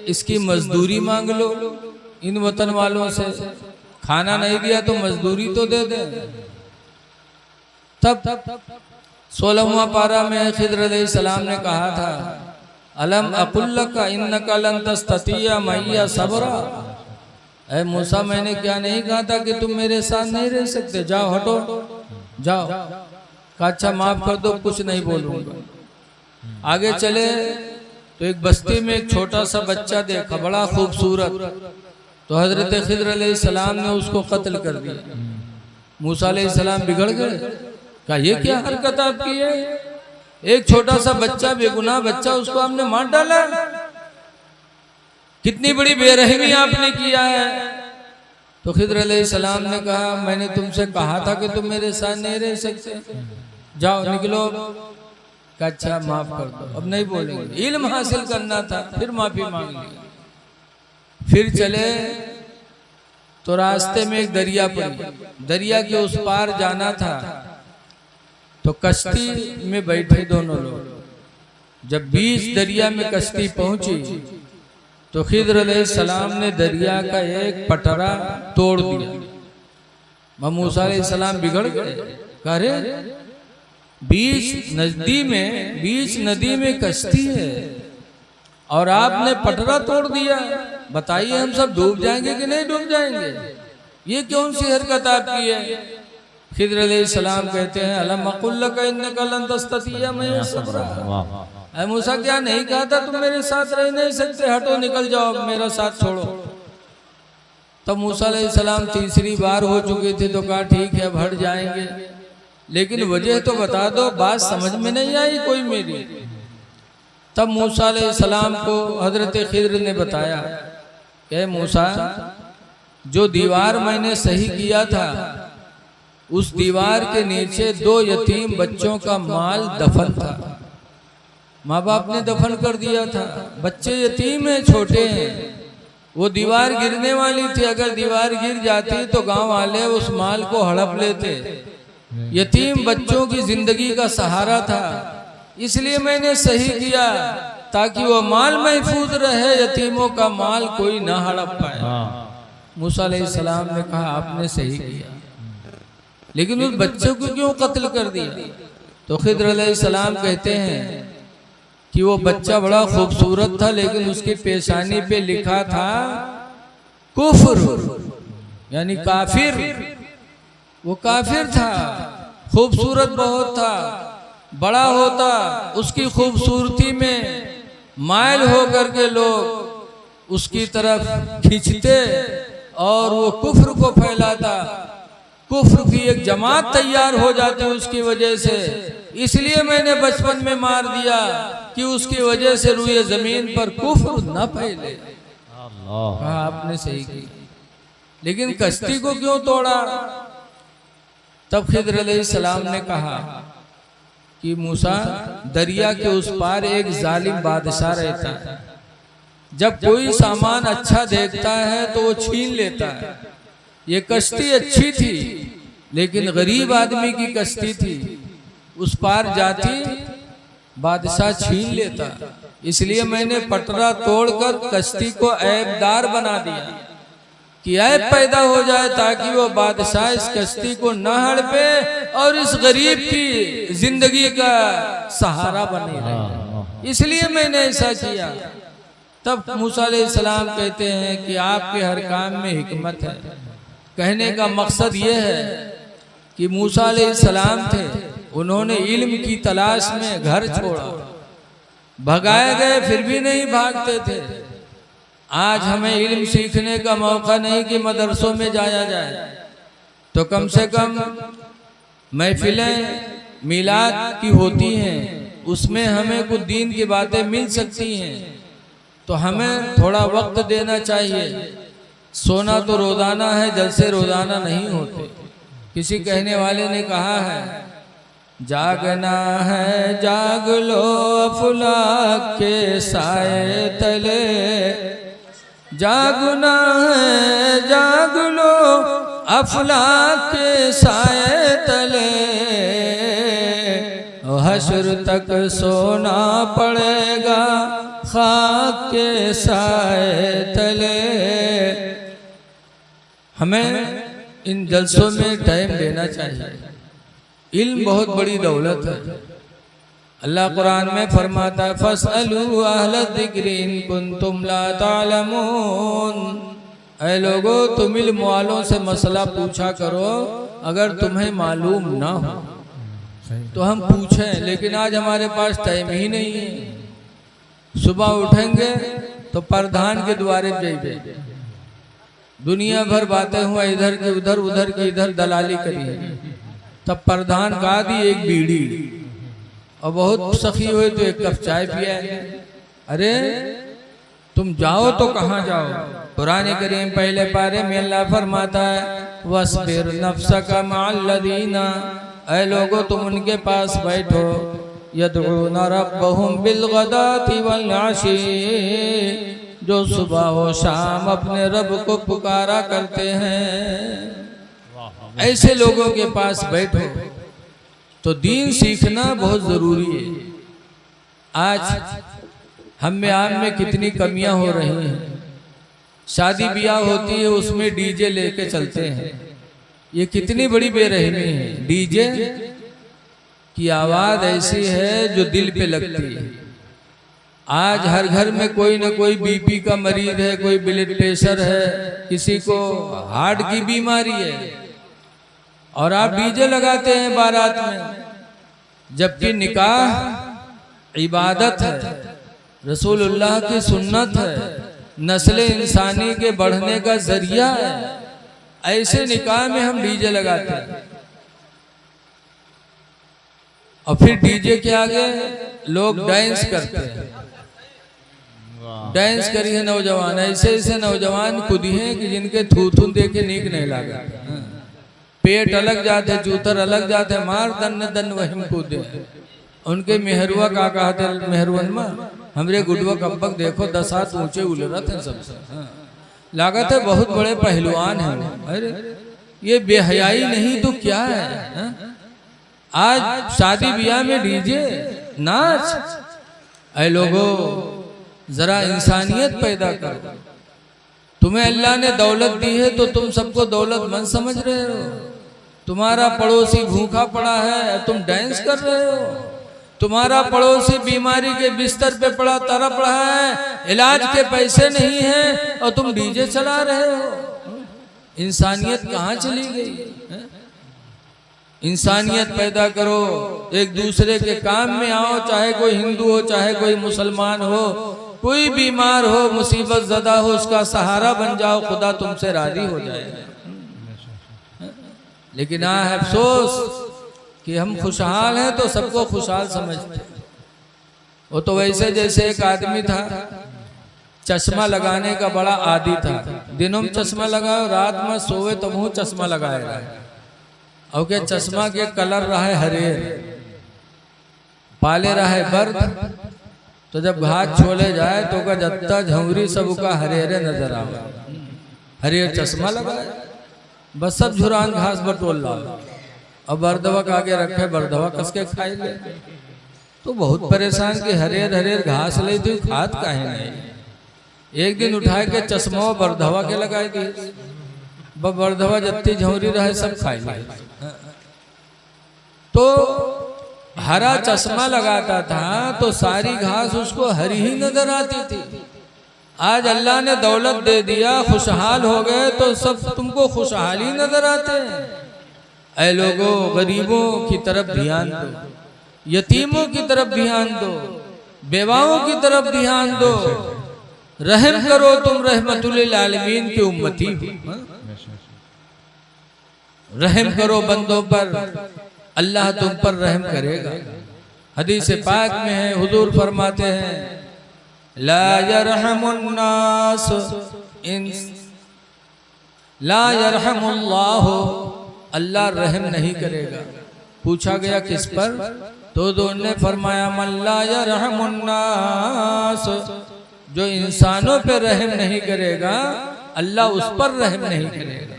इसकी मजदूरी मांग लो इन वतन वालों से। खाना नहीं दिया तो मजदूरी तो दे दे। तब 16वां पारा में खिद्र अलैहिस्सलाम ने कहा था, अलम अकुल लका इन्नका लन तस्ततिया मैया सबरा। ऐ मूसा मैंने क्या नहीं कहा था कि तुम मेरे साथ नहीं रह सकते? जाओ हटो जाओ। कहा अच्छा माफ कर दो, कुछ नहीं बोलूंगा। आगे चले तो एक बस्ती में एक छोटा सा बच्चा देखा, बड़ा खूबसूरत। तो हजरत खिद्र अलैहिस्सलाम ने उसको कत्ल कर दिया। मूसा अलैहिस्सलाम बिगड़ गए। कहा ये क्या हरकत आपकी है? एक छोटा सा बच्चा, बेगुनाह बच्चा, उसको आपने मार डाला। कितनी बड़ी बेरहमी आपने किया है। तो खिद्र अलैहिस्सलाम ने कहा मैंने तुमसे कहा था कि तुम मेरे साथ नहीं रह सकते, जाओ निकलो। अच्छा माफ कर दो, अब नहीं बोलेंगे। इल्म हासिल करना था, फिर माफी मांग ली। फिर चले तो रास्ते में एक दरिया पड़ी। दरिया के उस पार जाना था तो कश्ती में बैठे दोनों लोग। जब बीच दरिया में कश्ती पहुंची तो खिद्र अलैहिस्सलाम ने दरिया का एक पटरा तोड़ दिया। मूसा अलैहिस्सलाम बिगड़ गए। करे बीच नदी में कश्ती है और आपने पटरा तोड़ दिया। बताइए हम सब डूब जाएंगे कि नहीं डूब जाएंगे? ये कौन सी हरकत आपकी है? खिद्र अलैहिस्सलाम कहते हैं अलम अकुल लका इन्नका लन तस्ततिया मैया सबरा। ऐ मूसा क्या नहीं कहा था तुम मेरे साथ रह नहीं सकते? हटो निकल जाओ, मेरा साथ छोड़ो। तब मूसा अलैहिस्सलाम तीसरी बार हो चुके थे तो कहा ठीक है अब हट जाएंगे, लेकिन वजह तो बता दो, बात समझ में नहीं आई कोई मेरी। तब मूसा अलैहिस्सलाम को हजरत खिद्र ने बताया कि मूसा जो दीवार मैंने सही किया था उस दीवार के नीचे 2 यतीम बच्चों का माल दफन था। माँ बाप ने दफन कर दिया था, बच्चे यतीम हैं, छोटे हैं। वो दीवार गिरने वाली थी, अगर दीवार गिर जाती तो गांव वाले उस माल को हड़प लेते। यतीम बच्चों की जिंदगी का सहारा था, इसलिए मैंने सही किया ताकि वो माल महफूज रहे, यतीमों का माल कोई ना हड़प पाए। मूसा अलैहिस्सलाम ने कहा आपने सही किया, लेकिन उस बच्चे को क्यों कत्ल कर दिया? तो खिद्र अलैहिस्सलाम कहते हैं कि वो बच्चा बड़ा खूबसूरत था, लेकिन उसकी पेशानी पे लिखा था कुफ्र, यानी काफिर। वो काफिर था, खूबसूरत बहुत था, बड़ा होता उसकी खूबसूरती में मायल होकर के लोग उसकी तरफ खींचते और वो कुफ्र को फैलाता, कुफ्र की एक जमात तैयार हो जाती उसकी वजह से। इसलिए मैंने बचपन में मार दिया कि उसकी वजह से रुए जमीन पर कुफ्र न फैले। कहा आपने सही की, लेकिन कश्ती को क्यों तोड़ा? तब खिद्र अलैहिस्सलाम ने कहा कि मूसा, दरिया के उस पार एक जालिम बादशाह रहता है, जब कोई सामान अच्छा देखता है तो वो छीन लेता है। ये कश्ती अच्छी थी, लेकिन गरीब आदमी की कश्ती थी, उस पार जाती बादशाह छीन लेता। इसलिए मैंने पटरा तोड़कर कश्ती को ऐबदार बना दिया कि ऐब पैदा हो जाए, ताकि वो बादशाह इस कश्ती को न हड़पे और इस गरीब की जिंदगी का सहारा बने रहे। इसलिए मैंने ऐसा किया। तब मूसा अलैहिस्सलाम कहते हैं कि आपके हर काम में हिकमत है। कहने का मकसद ये है कि मूसा अलैहिस्सलाम थे, उन्होंने इल्म की तलाश में घर छोड़ा, भगाए गए फिर भी नहीं भागते थे। आज हमें इल्म सीखने का मौका नहीं कि मदरसों में जाया जाए, तो कम से कम महफिलें मिलाद की होती हैं, उसमें हमें कुछ दीन की बातें मिल सकती हैं। तो हमें थोड़ा वक्त देना चाहिए। सोना तो रोजाना है, जलसे रोजाना नहीं होते। किसी कहने वाले ने कहा है, जागना है जाग लो अफलाक के साए तले, जागना है जाग लो अफलाक के साए तले, हश्र तक सोना पड़ेगा खाक के साए तले। हमें इन जलसों में टाइम देना चाहिए। इल्म बहुत बड़ी दौलत है। अल्लाह कुरान में फरमाता है, फसअलू अहल ज़िक्रि इन कुंतुम ला तालमून। ऐ लोगो, तुम इल्म वालों से मसला पूछा करो अगर तुम्हें मालूम ना हो। तो हम पूछें, लेकिन आज हमारे पास टाइम ही नहीं है। सुबह उठेंगे तो प्रधान के द्वारे जाइए, दुनिया भर बातें हुआ, इधर की उधर, उधर की इधर दलाली करी। तब प्रधान का दी एक बीड़ी और बहुत सखी हुए तो एक कप चाय पिया। अरे तुम जाओ तो कहाँ जाओ? कुरान करीम पहले पारे में अल्लाह फरमाता है, वस्बिर नफ्सका मअल्लज़ीना। ऐ लोगो, तुम उनके पास बैठो, यदऊना रब्बहुम बिलगदाति वल अशी, जो सुबह व शाम अपने रब को पुकारा करते हैं। ऐसे लोगों के पास बैठो। तो दीन सीखना बहुत जरूरी है। आज हम में आम में कितनी कमियां हो रही हैं। शादी ब्याह होती है, उसमें डीजे लेके चलते हैं। ये कितनी बड़ी बेरहमी है। डीजे की आवाज ऐसी है जो दिल पे लगती है। आज हर घर में कोई ना कोई बीपी का मरीज है, कोई ब्लड प्रेशर है, किसी को हार्ट की बीमारी है, और आप डीजे लगाते हैं बारात में। जबकि निकाह इबादत है, रसूलुल्लाह की सुन्नत है, नस्ल इंसानी के बढ़ने का जरिया है। ऐसे निकाह में हम डीजे लगाते हैं। और फिर डीजे के आगे लोग डांस करते हैं। डांस करिए नौजवान, ऐसे ऐसे नौजवान खुदी हैं कि जिनके थूथुन देखे नीक नहीं लगा। पेट अलग जाते, जूतर अलग जाते, मार दन दन वहीं कूदे। उनके मेहरुआ का कहते मेहरुअन में हमरे गुडवा कब्बक देखो 10 हाथ ऊंचे उलरत हैं सबसे। हाँ। लागत है बहुत बड़े पहलवान हैं वो। अरे ये बेहयाई नहीं तो क्या है? हाँ? आज शादी ब्याह में डीजे नाच। ऐ लोगो जरा इंसानियत पैदा करो। तुम्हें अल्लाह ने दौलत दी है तो तुम सबको दौलतमंद समझ रहे हो। तुम्हारा पड़ोसी भूखा पड़ा है तुम डांस कर रहे हो। तुम्हारा पड़ोसी बीमारी के बिस्तर पे पड़ा तड़प रहा है, इलाज के पैसे नहीं हैं और तुम डीजे चला रहे हो। इंसानियत कहाँ चली गई? इंसानियत पैदा करो, एक दूसरे के काम में आओ, चाहे कोई हिंदू हो चाहे कोई मुसलमान हो, कोई बीमार हो मुसीबत ज़दा हो उसका सहारा बन जाओ, खुदा तुमसे राजी हो जाएगा। लेकिन हाँ अफसोस कि हम खुशहाल हैं तो सबको खुशहाल समझते। वो तो वैसे जैसे एक आदमी था चश्मा लगाने का बड़ा आदी था। दिनों में चश्मा लगाओ, रात में सोवे तो मुँह चश्मा लगाएगा। और क्या चश्मा के कलर रहा है हरेर, पाले रहा है बर्द, तो जब घाट छोले जाए तो का जत्ता झौरी सब का हरेरे नजर आवे। हरेर चश्मा लगाए बस सब झुरान घास बटोल ला और बर्दवा का आगे रखे, बर्दवा कस के खाई ले। तो बहुत परेशान कि हरेर हरेर घास ले तो खात काहे नहीं। एक दिन उठाए के चश्मा बर्दवा के लगाए दी, बर्दवा जत्ती झौरी रहे सब खाई ले। तो हरा चश्मा लगाता था तो सारी घास उसको हरी ही नजर आती थी। आज अल्लाह ने दौलत दे दिया, खुशहाल हो गए तो सब तुमको खुशहाल ही नजर आते हैं। ऐ लोगों गरीबों की तरफ ध्यान दो, यतीमों की तरफ ध्यान दो, बेवाओं की तरफ ध्यान दो, रहम करो, तुम रहमतुल आलमीन की उम्मती हो। रहम करो बंदों पर, अल्लाह तुम पर रहम करेगा। हदीस पाक में है, हुजूर फरमाते हैं ला यरहमुन्नास ला यरहमुल्लाह, अल्लाह रहम नहीं करेगा। पूछा गया किस पर? तो उन्होंने फरमाया मन ला यरहमुन्नास, जो इंसानों पे रहम नहीं करेगा अल्लाह उस पर रहम नहीं करेगा।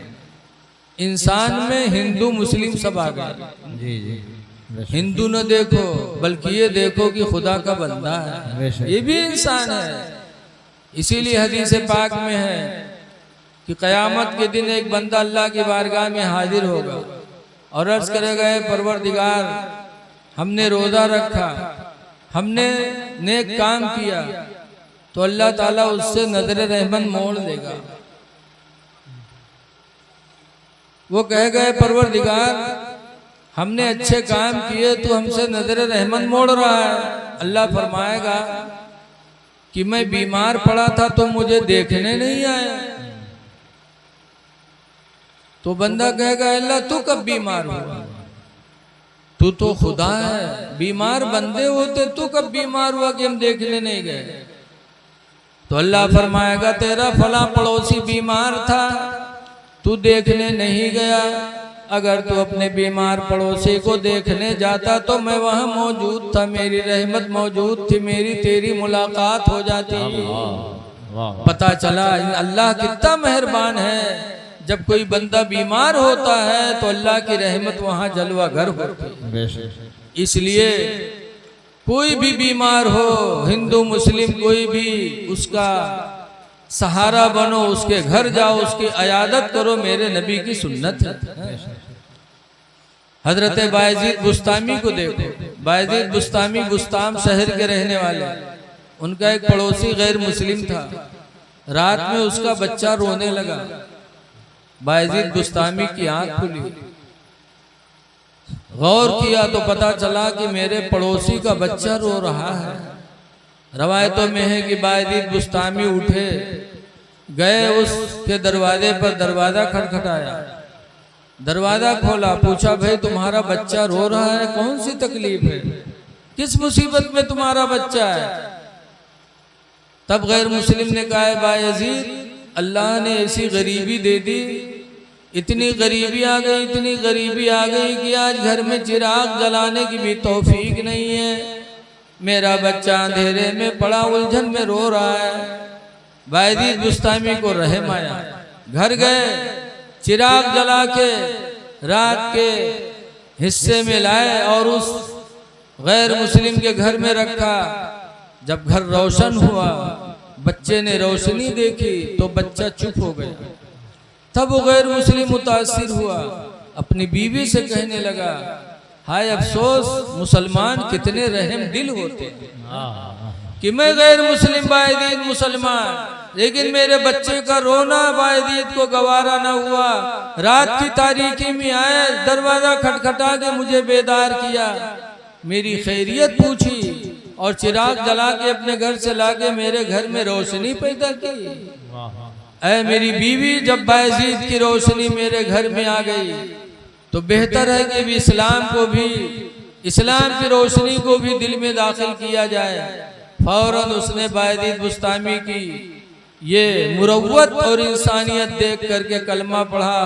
इंसान में हिंदू मुस्लिम सब आ गए। जी जी। हिंदू न देखो बल्कि ये देखो कि खुदा का बंदा है, ये भी इंसान है। इसीलिए हदीस पाक में है कि कयामत के दिन एक बंदा अल्लाह की बारगाह में हाजिर होगा और अर्ज करेगा है परवरदिगार हमने रोजा रखा, हमने नेक काम किया, तो अल्लाह ताला उससे नजर रहमत मोड़ देगा। वो कह गए परवरदिगार हमने अच्छे काम किए तो हमसे नजर रहमत मोड़ रहा है। अल्लाह फरमाएगा कि मैं बीमार पड़ा था तो मुझे देखने नहीं आया। तो बंदा कहेगा अल्लाह तू कब बीमार हुआ? तू तो खुदा है, बीमार बंदे होते, तू कब बीमार हुआ कि हम देखने नहीं गए? तो अल्लाह फरमाएगा तेरा फला पड़ोसी बीमार था, तू देखने नहीं गया। अगर तू अपने बीमार पड़ोसी को देखने जाता तो मैं वहां मौजूद था, मेरी रहमत मौजूद थी, मेरी तेरी मुलाकात हो जाती। पता चला अल्लाह कितना मेहरबान है। जब कोई बंदा बीमार होता है तो अल्लाह की रहमत वहां जलवा घर होती। इसलिए कोई भी बीमार हो, हिंदू मुस्लिम कोई भी, उसका सहारा बनो, उसके घर जाओ, उसकी अयादत करो, मेरे नबी की सुन्नत है। हजरत बायजीद बुस्तामी को देखो। बायजीद बुस्तामी बुस्ताम शहर के रहने वाले, उनका एक पड़ोसी गैर मुस्लिम था। रात में उसका बच्चा रोने लगा। बायजीद बुस्तामी की आंख खुली, गौर किया तो पता चला कि मेरे पड़ोसी का बच्चा रो रहा है। रवायतों में है कि बायजीद बुस्तामी उठे, गए उसके दरवाजे पर, दरवाजा खटखटाया, दरवाजा खोला, पूछा भाई तुम्हारा बच्चा रो रहा है, कौन सी तकलीफ है, किस मुसीबत में तुम्हारा बच्चा है? तब गैर मुस्लिम ने कहा बायजीद अल्लाह ने ऐसी गरीबी दे दी इतनी गरीबी आ गई, इतनी गरीबी आ गई कि आज घर में चिराग जलाने की भी तौफीक नहीं है। मेरा बच्चा अंधेरे में पड़ा उलझन में रो रहा है। बायजीद बुस्तामी को रहम आया, घर गए, चिराग जला के रात के हिस्से में लाए और उस गैर मुस्लिम के घर में रखा। जब घर रोशन हुआ, बच्चे ने रोशनी देखी तो बच्चा चुप हो गया। तब वो गैर मुस्लिम मुतासिर हुआ, अपनी बीवी से कहने लगा, हाय अफसोस मुसलमान कितने रहम दिल होते हैं कि मैं गैर मुस्लिम बायजीद मुसलमान, लेकिन मेरे बच्चे का रोना बायजीद को गवारा न हुआ। रात की तारीकी में आए, दरवाजा खटखटा के मुझे बेदार किया, मेरी खैरियत पूछी और चिराग जला के अपने घर से लाके मेरे घर में रोशनी पैदा की। ऐ मेरी बीवी, जब बायजीद की रोशनी मेरे घर में आ गई तो बेहतर है कि इस्लाम को भी, इस्लाम की रोशनी को भी दिल में दाखिल किया जाए। फौरन उसने बायजीद बुस्तामी की ये मुरव्वत और इंसानियत देख करके कलमा पढ़ा,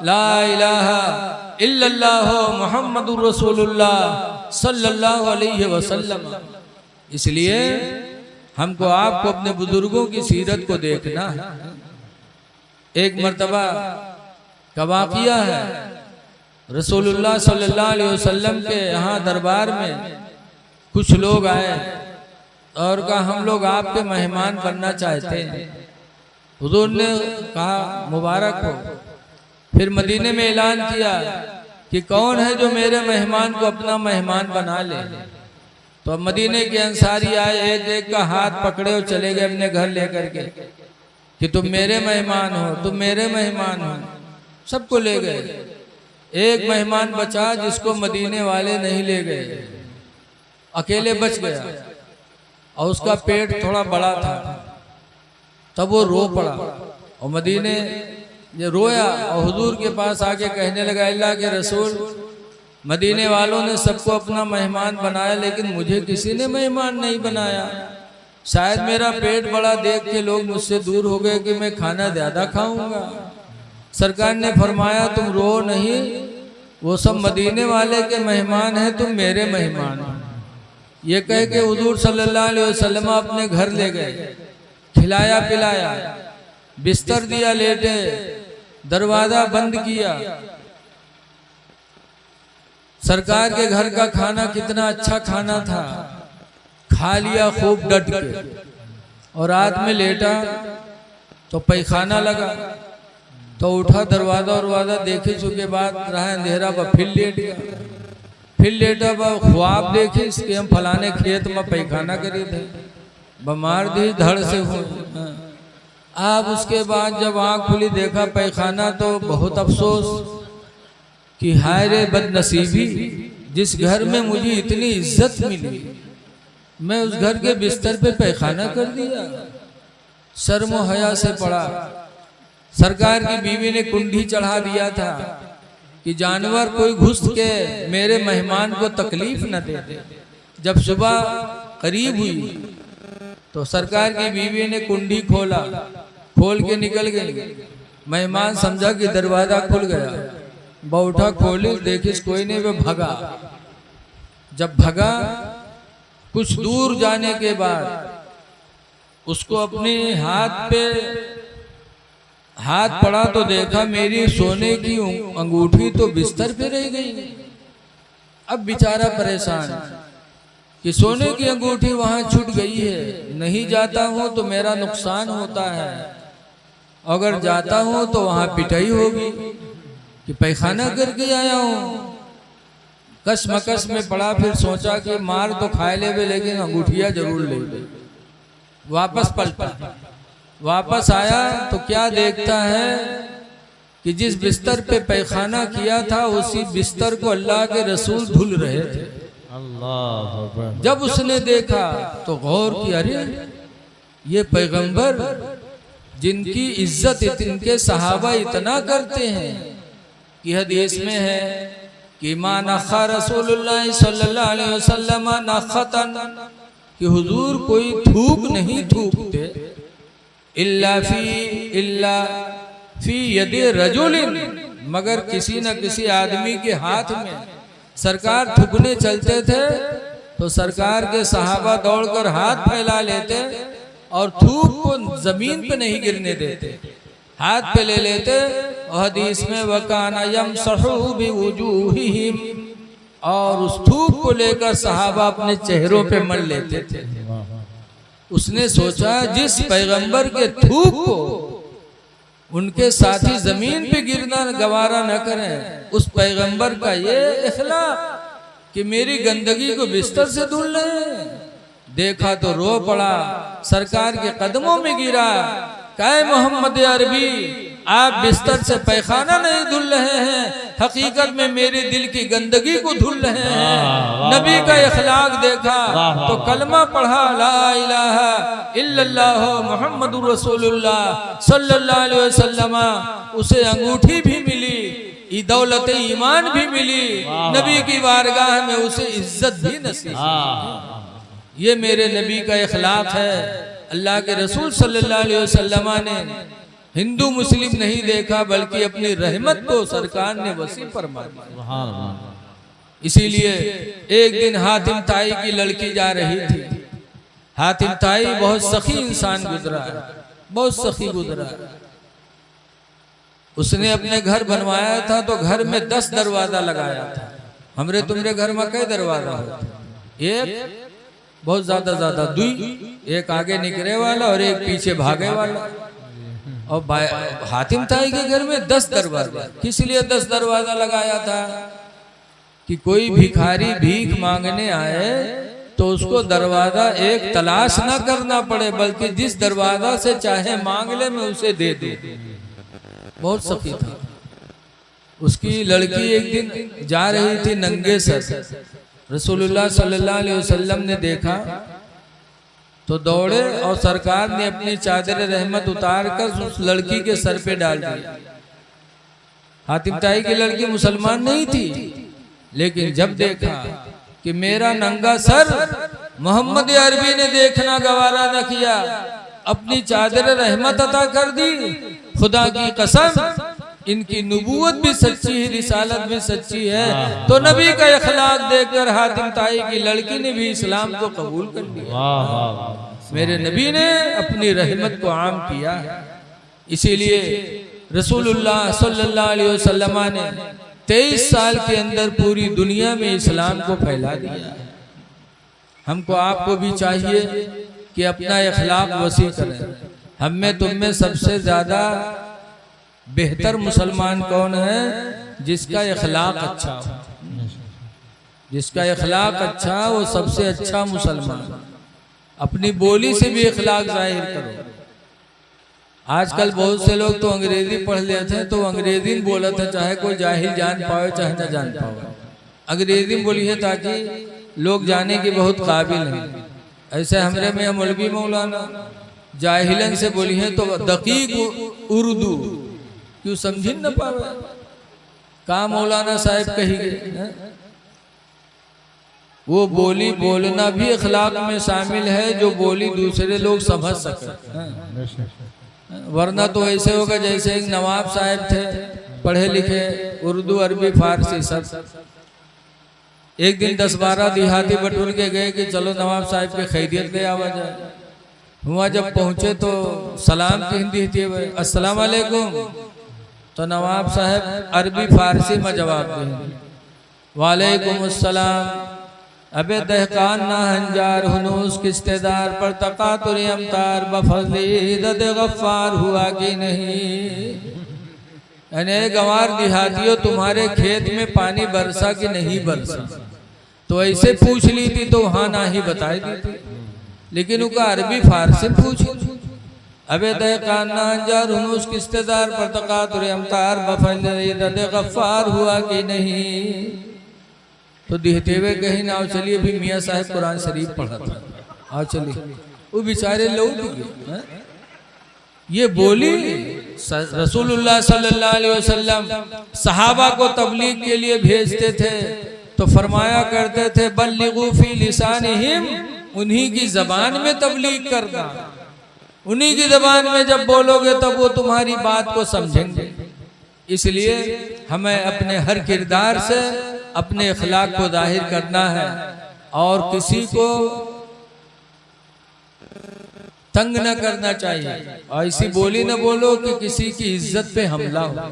ला इलाहा इल्लल्लाह मुहम्मदुर रसूलुल्लाह सल्लल्लाहु अलैहि वसल्लम। इसलिए हमको आपको अपने बुजुर्गों की सीरत को देखना है। एक मर्तबा का वाक़िया है, रसूलुल्लाह सल्लल्लाहु अलैहि वसल्लम के यहाँ दरबार में कुछ लोग आए और कहा, हम लोग आपके मेहमान बनना चाहते हैं। हुजूर ने कहा, मुबारक हो। फिर मदीने में ऐलान किया कि कौन है जो मेरे मेहमान को अपना मेहमान बना ले। तो अब मदीने के अंसारी आए, एक एक का हाथ पकड़े और चले गए अपने घर लेकर के कि तुम मेरे मेहमान हो, तुम मेरे मेहमान हो। सबको ले गए, एक मेहमान बचा जिसको मदीने वाले नहीं ले गए, अकेले बच गया और उसका पेट थोड़ा बड़ा था। तब वो रो पड़ा और मदीने ये रोया और हुजूर के पास आके कहने लगा, अल्लाह के रसूल, मदीने वालों ने सबको अपना मेहमान बनाया, लेकिन मुझे किसी ने मेहमान नहीं बनाया। शायद मेरा पेट बड़ा देख के लोग मुझसे दूर हो गए कि मैं खाना ज़्यादा खाऊंगा। सरकार ने फरमाया, तुम रो नहीं, वो सब मदीने वाले के मेहमान हैं, तुम मेरे मेहमान हो। ये कह के हुजूर सल्लल्लाहु अलैहि वसल्लम अपने घर ले गए, खिलाया पिलाया, बिस्तर दिया, लेटे, दरवाजा बंद किया। सरकार के घर का खाना कितना अच्छा खाना था, खा लिया खूब डट के और रात में लेटा तो पैखाना लगा तो उठा, दरवाजा देखे चुके बाद रहा अंधेरा, फिर लेट गया। फिर लेटा ख्वाब देखे इसके हम फलाने खेत में पैखाना करे थे, बीमार दी धड़ से हो। अब उसके बाद जब आँख खुली देखा पैखाना, तो बहुत अफसोस कि हाय रे बदनसीबी, जिस घर में मुझे इतनी इज्जत मिली मैं उस घर के बिस्तर पे पैखाना कर दिया। शर्म हया से पड़ा। सरकार की बीवी ने कुंडी चढ़ा दिया था कि जानवर कोई घुस के मेरे मेहमान को तकलीफ न दे। जब सुबह करीब हुई तो सरकार की बीवी ने कुंडी खोला, खोल के निकल गई। मेहमान समझा कि दरवाजा खुल गया, बौठा खोली, देखिस कोई नहीं, वह भगा। जब भगा कुछ दूर जाने के बाद उसको अपने हाथ पे हाथ पड़ा तो देखा मेरी सोने की अंगूठी तो बिस्तर पे रह गई। अब बेचारा परेशान कि सोने की अंगूठी वहां छूट गई है, नहीं जाता हूं तो मेरा नुकसान होता है, अगर जाता हूं तो वहां पिटाई होगी कि पैखाना करके आया हूं। कसमकस में पड़ा, फिर सोचा कि मार तो खाए ले लेकिन अंगूठिया जरूर ले। वापस पलटा, वापस आया तो क्या देखता है कि जिस बिस्तर पे पैखाना किया था उसी बिस्तर को अल्लाह के रसूल धुल रहे थे। अल्लाह। जब उसने देखा तो गौर किया, अरे ये पैगंबर जिनकी इज्जत इनके सहाबा इतना करते हैं कि हदीस में है कि मा नखा रसूलुल्लाह सल्लल्लाहु अलैहि वसल्लम नखतन, कि हुजूर कोई थूक नहीं थूकते, इल्ला फी यदि रजुलिन मगर किसी न किसी आदमी के हाथ में सरकार थूकने चलते थे तो सरकार के सहाबा दौड़कर हाथ फैला लेते और थूक को जमीन पे नहीं गिरने देते, हाथ पे ले लेते। और हदीस में वकाना यमसहु बिवुजूहिहिम, और उस थूक को लेकर सहाबा अपने चेहरों पे मल लेते थे। उसने सोचा जिस पैगंबर के थूक को उनके साथी जमीन पे गिरना गवारा न करें, उस पैगंबर का ये इखलाक कि मेरी गंदगी को बिस्तर से धुल रहे। देखा तो रो पड़ा, सरकार के कदमों में गिरा, कहे मोहम्मद अरबी आप बिस्तर से पैखाना नहीं धुल रहे हैं, हकीकत में मेरे दिल की गंदगी को धुल रहे हैं। नबी का इखलाक देखा तो कलमा पढ़ा, ला इलाहा इल्लल्लाह मुहम्मदुर रसूलुल्लाह सल्लल्लाहु अलैहि वसल्लम। उसे अंगूठी भी मिली, दौलत ईमान भी मिली, नबी की बारगाह में उसे इज्जत भी नसीब। ये मेरे नबी का इखलाक है। अल्लाह के रसूल सल्लल्लाहु अलैहि वसल्लम ने हिंदू मुस्लिम नहीं देखा, बल्कि अपनी रहमत को सरकार ने वसी फरमाया। इसीलिए एक दिन हातिम ताई की लड़की जा रही थी। हातिम ताई बहुत सखी इंसान गुजरा है, बहुत सखी गुजरा है। उसने अपने घर बनवाया था तो घर में 10 दरवाजा लगाया था। हमरे तुमरे घर में कई दरवाजा होते? एक बहुत ज्यादा 2, एक आगे निकले वाला और एक पीछे भागे वाला। और हातिम ताई के घर में 10 दरवाजा। किस लिए 10 दरवाजा लगाया था? कि कोई भिखारी भीख मांगने आए तो उसको दरवाजा एक तलाश ना करना पड़े, बल्कि जिस दरवाजा से चाहे मांग ले मैं उसे दे दे। बहुत सखी था। उसकी लड़की एक दिन जा रही थी नंगे सर, रसूलुल्लाह सल्लल्लाहु अलैहि वसल्लम ने देखा तो दौड़े और सरकार ने अपनी चादर रहमत उतार कर उस लड़की के सर पे डाल दिया। हातिम ताई की लड़की मुसलमान नहीं थी, लेकिन जब देखा कि मेरा नंगा सर मोहम्मद अरबी ने देखना गवारा न किया, अपनी चादर रहमत अता कर दी। खुदा की कसम इनकी नबूवत भी सच्ची है, रिसालत भी सच्ची है। तो नबी का इखलाक देखकर हातिम ताई की लड़की ने भी इस्लाम को कबूल कर लिया। मेरे नबी ने अपनी रहमत को आम किया। इसीलिए रसूलुल्लाह सल्लल्लाहु अलैहि वसल्लम ने 23 साल के अंदर पूरी दुनिया में इस्लाम को फैला दिया। हमको आपको भी चाहिए कि अपना इखलाक वसी करें। हम में तुम में सबसे ज्यादा बेहतर मुसलमान कौन है? जिसका इखलाक अच्छा हो। जिसका इखलाक अच्छा वो सबसे अच्छा मुसलमान। अपनी बोली से भी इखलाक जाहिर करो। आजकल बहुत से लोग तो अंग्रेजी पढ़ लेते हैं तो अंग्रेजी में बोला था, चाहे कोई जाहिल जान पाए चाहे न जान पाए, अंग्रेजी में बोली है ताकि लोग जाने के बहुत काबिल हैं। ऐसे हमरे में मौलवी मौलाना जाहिलन से बोली है तो दकीक उर्दू क्यों समझ न पावे। का मौलाना साहब कही गए वो बोली बोलना भी अखलाक में शामिल है, जो बोली दूसरे लोग समझ सके। वरना तो ऐसे होगा जैसे एक नवाब साहब थे, पढ़े लिखे, उर्दू अरबी फारसी सब। एक दिन 10-12 देहाती बटोर के गए कि चलो नवाब साहब के खैरियत ले आवा जाए। हुआ जब पहुंचे तो सलाम की हिंदी थी, अस्सलाम वालेकुम। तो नवाब साहब अरबी फारसी में जवाब दें, वालेकुम अस्सलाम। अबे दहकान ना हंजार हुनूस किस्तेदार पर तकातुर अमतार बफज़ीदत गफ्फार हुआ कि नहीं। यानी गंवार देहातियों तुम्हारे खेत में पानी बरसा कि नहीं बरसा। तो ऐसे पूछ ली थी तो हाँ ना ही बताई दी थी, लेकिन उनका अरबी फारसी पूछ। अबे दहकान ना हंजार हुनूस किस्तेदार पर तकातुर अमतार बफज़ीदत गफ्फार हुआ कि नहीं। तो दिखते हुए कहीं ना, चलिए भी मियाँ साहब कुरान शरीफ पढ़ा था, आओ चलिए। वो बेचारे लोग ये बोली रसूलुल्लाह सल्लल्लाहु अलैहि वसल्लम सहाबा को तबलीग के लिए भेजते थे तो फरमाया करते थे बल्लिगू फी लिसानिहिम, उन्हीं की जबान में तबलीग करना। उन्हीं की जबान में जब बोलोगे तब वो तुम्हारी बात को समझेंगे। इसलिए हमें अपने हर किरदार से अपने अखलाक को जाहिर करना है और किसी को तंग न करना चाहिए। और ऐसी बोली न बोलो कि किसी की इज्जत पे हमला हो।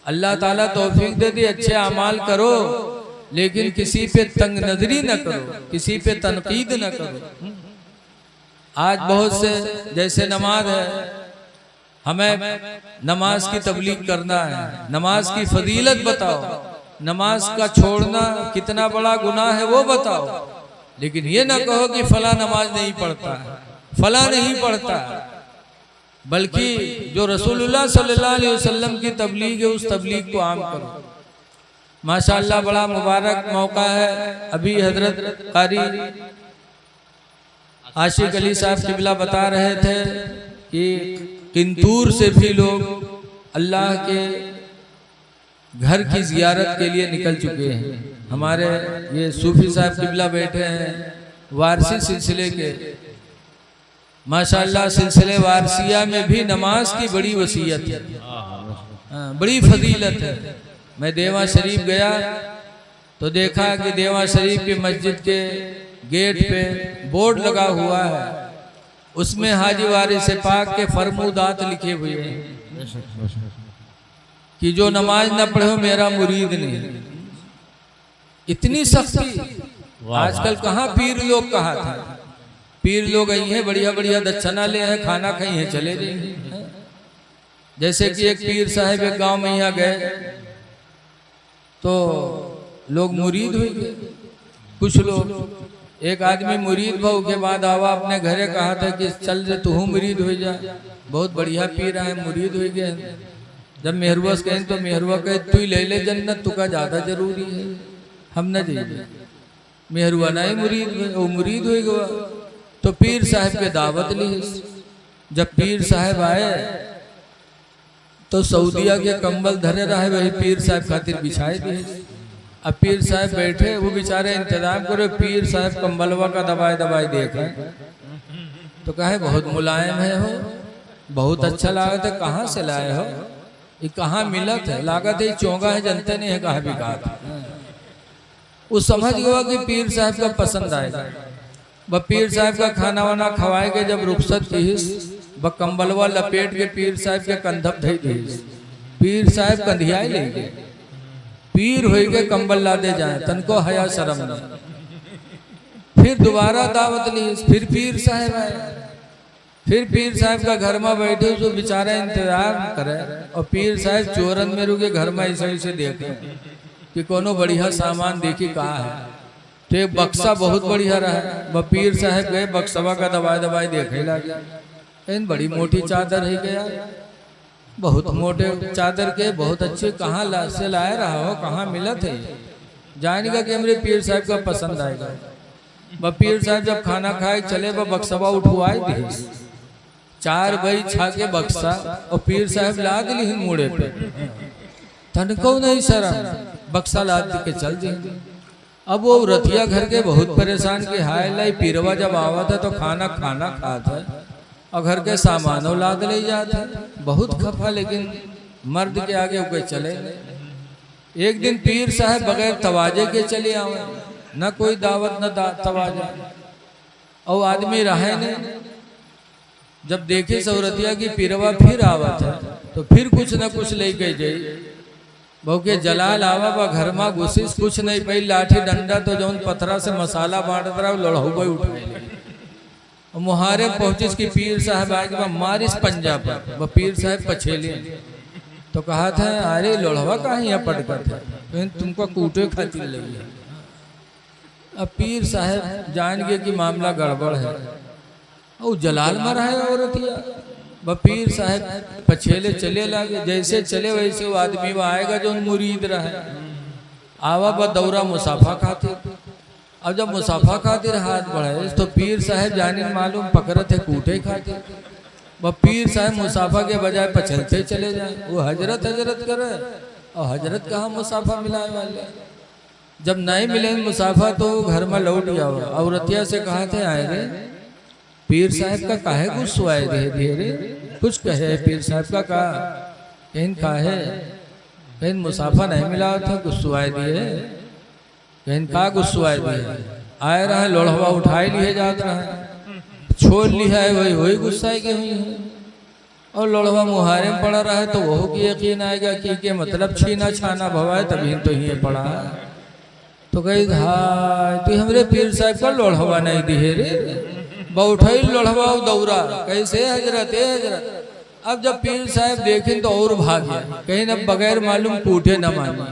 अल्लाह ताला तौफीक दे दी, अच्छे अमाल करो, लेकिन किसी पे तंग नजरी न करो, किसी पे तनकीद न करो। आज बहुत से, जैसे नमाज है, हमें नमाज की तबलीग करना है, नमाज की फजीलत बताओ, नमाज का छोड़ना कितना बड़ा गुनाह है वो बताओ, लेकिन ये ना कहो कि फला नमाज नहीं पढ़ता है, फला नहीं पढ़ता, बल्कि जो रसूलुल्लाह सल्लल्लाहु अलैहि वसल्लम की तबलीग है उस तबलीग को आम करो। माशाअल्लाह बड़ा मुबारक मौका है। अभी हजरत कारी आशिक अली साहब किबला बता रहे थे कि किंतूर से भी लोग अल्लाह के घर की जियारत के लिए निकल चुके हैं। हमारे ये सूफी साहब किबला बैठे हैं वारसी सिलसिले के। माशाअल्लाह सिलसिले वारसिया में भी नमाज की बड़ी वसीयत है, बड़ी फजीलत है। मैं देवा शरीफ गया तो देखा कि देवा शरीफ की मस्जिद के गेट पे बोर्ड लगा हुआ है, उसमें हाजी वारिस पाक के फरमूदात लिखे हुए हैं कि जो नमाज न पढ़ो मेरा मुरीद नहीं। इतनी सख्ती आजकल कहाँ पीर लोग कहा था, पीर लोग आई हैं बढ़िया बढ़िया दक्षिणा ले हैं, खाना खाई हैं, चले जाएंगे। जैसे कि एक पीर साहब एक गांव में यहाँ गए तो लोग मुरीद हुए, कुछ लोग, एक आदमी मुरीद भाव के बाद आवा अपने घरे कहा था कि चल जे तू मुरीद हो जा, बहुत बढ़िया पीर है, मुरीद हो गए। जब मेहरुआ कहें तो मेहरुआ कहे तू ही ले ले जन्नत, तू का ज्यादा जरूरी है, हम न जाइए। मेहरुआ नहीं मुरीद, वो मुरीद हो गया तो पीर साहब के दावत ली। जब पीर साहब आए तो सऊदिया के कंबल धरे रहे वही पीर साहब खातिर बिछाए दिए। अब पीर साहब बैठे, वो बेचारे इंतजाम करे, पीर साहब कंबलवा का दबाए दबाए देख रहे तो कहे बहुत मुलायम है हो, बहुत अच्छा लागत है, कहाँ से लाए हो, ये कहाँ मिलत है, लागत है चौंगा है, जनते नहीं है कहा भी कहा। वो समझ गया कि पीर साहब का पसंद आएगा। वह पीर साहब का खाना वाना खवाए के जब रुखसत की वह कंबलवा लपेट के पीर साहब के कंधप धई दी। पीर साहब कंधियाए ले गए, पीर हो गए कंबल ला दे जाए, तनको हया शर्म नहीं। फिर दोबारा दावत ली, फिर पीर साहब आए, फिर पीर साहब का घर में बैठे जो बेचारा इंतजार करे और पीर साहब चोरन में रुके घर में ऐसे ऐसे देखे कि कोनो बढ़िया सामान देखी कहा है। तो एक बक्सा बहुत बढ़िया रहा, वह पीर साहब गए बक्सवा का दबाए दबाए देखे लगे, इन बड़ी मोटी चादर है गया, बहुत मोटे चादर के, बहुत अच्छे, कहाँ से लाए रहा हो, कहाँ मिला थे, जानेगा कि हमारे पीर साहब का पसंद आएगा। वह पीर साहब जब खाना खाए चले वह बक्सवा उठवाए दी, 4 बई छा के बक्सा और पीर साहब ला दिली मुड़े पे, तनको नहीं शर्म, बक्सा लाद के चल देंगे। अब वो रतिया घर के बहुत परेशान के हाय लाई, पीरवा जब आवा था तो खाना खाता और घर के सामानों लाद ले जाता, बहुत खफा, लेकिन मर्द के आगे उके चले। एक दिन पीर साहब बगैर तवाजे के चले आवे, न कोई दावत न तवाजा, और आदमी रहे ने। जब देखे सौरतिया की पीरवा फिर आवा था तो फिर कुछ न कुछ ले के जाई। बहु के जलाल आवा बा घर में घुसिस, कुछ नहीं पई, लाठी डंडा तो जौन पथरा से मसाला बांट रहा लड़हु भाई उठाए और मुहारे पहुंचिस की पीर साहब आगे मारिस पंजा पर। वह पीर साहब पछेले तो कहा था अरे लोढ़वा कहाँ यहाँ पटका था, तो तुमको कूटे खातिर लगी। अब पीर साहब जान गए कि मामला गड़बड़ है और जलाल में रहे औरतिया। वह पीर साहब पछेले चले लागे, जैसे चले वैसे वो आदमी वह आएगा जो मुरीद रहे, आवा व दौरा मुसाफा खातिर। अब जब मुसाफा खातिर हाथ बढ़ाए तो पीर साहब जाने मालूम पकड़े थे कूटे खातिर। वह पीर साहब मुसाफा के बजाय पछलते चले जाए, वो हजरत हजरत करे और हजरत कहाँ मुसाफा मिलाए वाले। जब नहीं मिले मुसाफा तो घर में लौट जाओ। औरतिया से कहा थे आएंगे, पीर साहब का काहे गुस्सा आए धीरे धीरे, कुछ कहे पीर साहब का कहा कहीं काहे, कहीं मुसाफा नहीं मिला था, गुस्सुआए दिए, कहीं का गुस्सुआए दिए, आए रहे लोढ़वा उठाए लिए जात रहे, छोड़ लिया है वही वही गुस्सा के हुई है, और लोढ़वा मुहारे में पड़ा रहा है तो वह की यकीन आएगा कि के मतलब छीना छाना भवाए तभी तो ही पड़ा है। तो कही हाय तू हमरे पीर साहब का लोढ़वा नहीं दिहे रे, बैठल लोढ़वा दौरा, कैसे हजरत है हजरत। अब जब पीर साहब देखें तो और भाग गया, कहीं न बगैर मालूम कूटे न माने,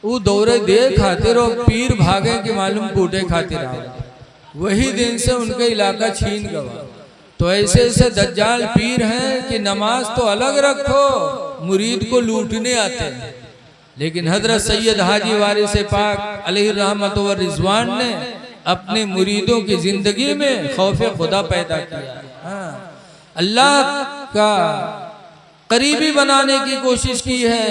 वो दौरे दे खातिर और पीर भागे कि मालूम कूटे खातिर आओ। वही दिन से उनका इलाका छीन गवा। तो ऐसे ऐसे दज्जाल पीर हैं कि नमाज तो अलग रखो, मुरीद को लूटने आते हैं। लेकिन हजरत सैयद हाजी वारिस पाक अलैहि रहमत व रिजवान ने अपने मुरीदों की जिंदगी में खौफ खुदा पैदा किया, अल्लाह का करीबी बनाने की कोशिश की है।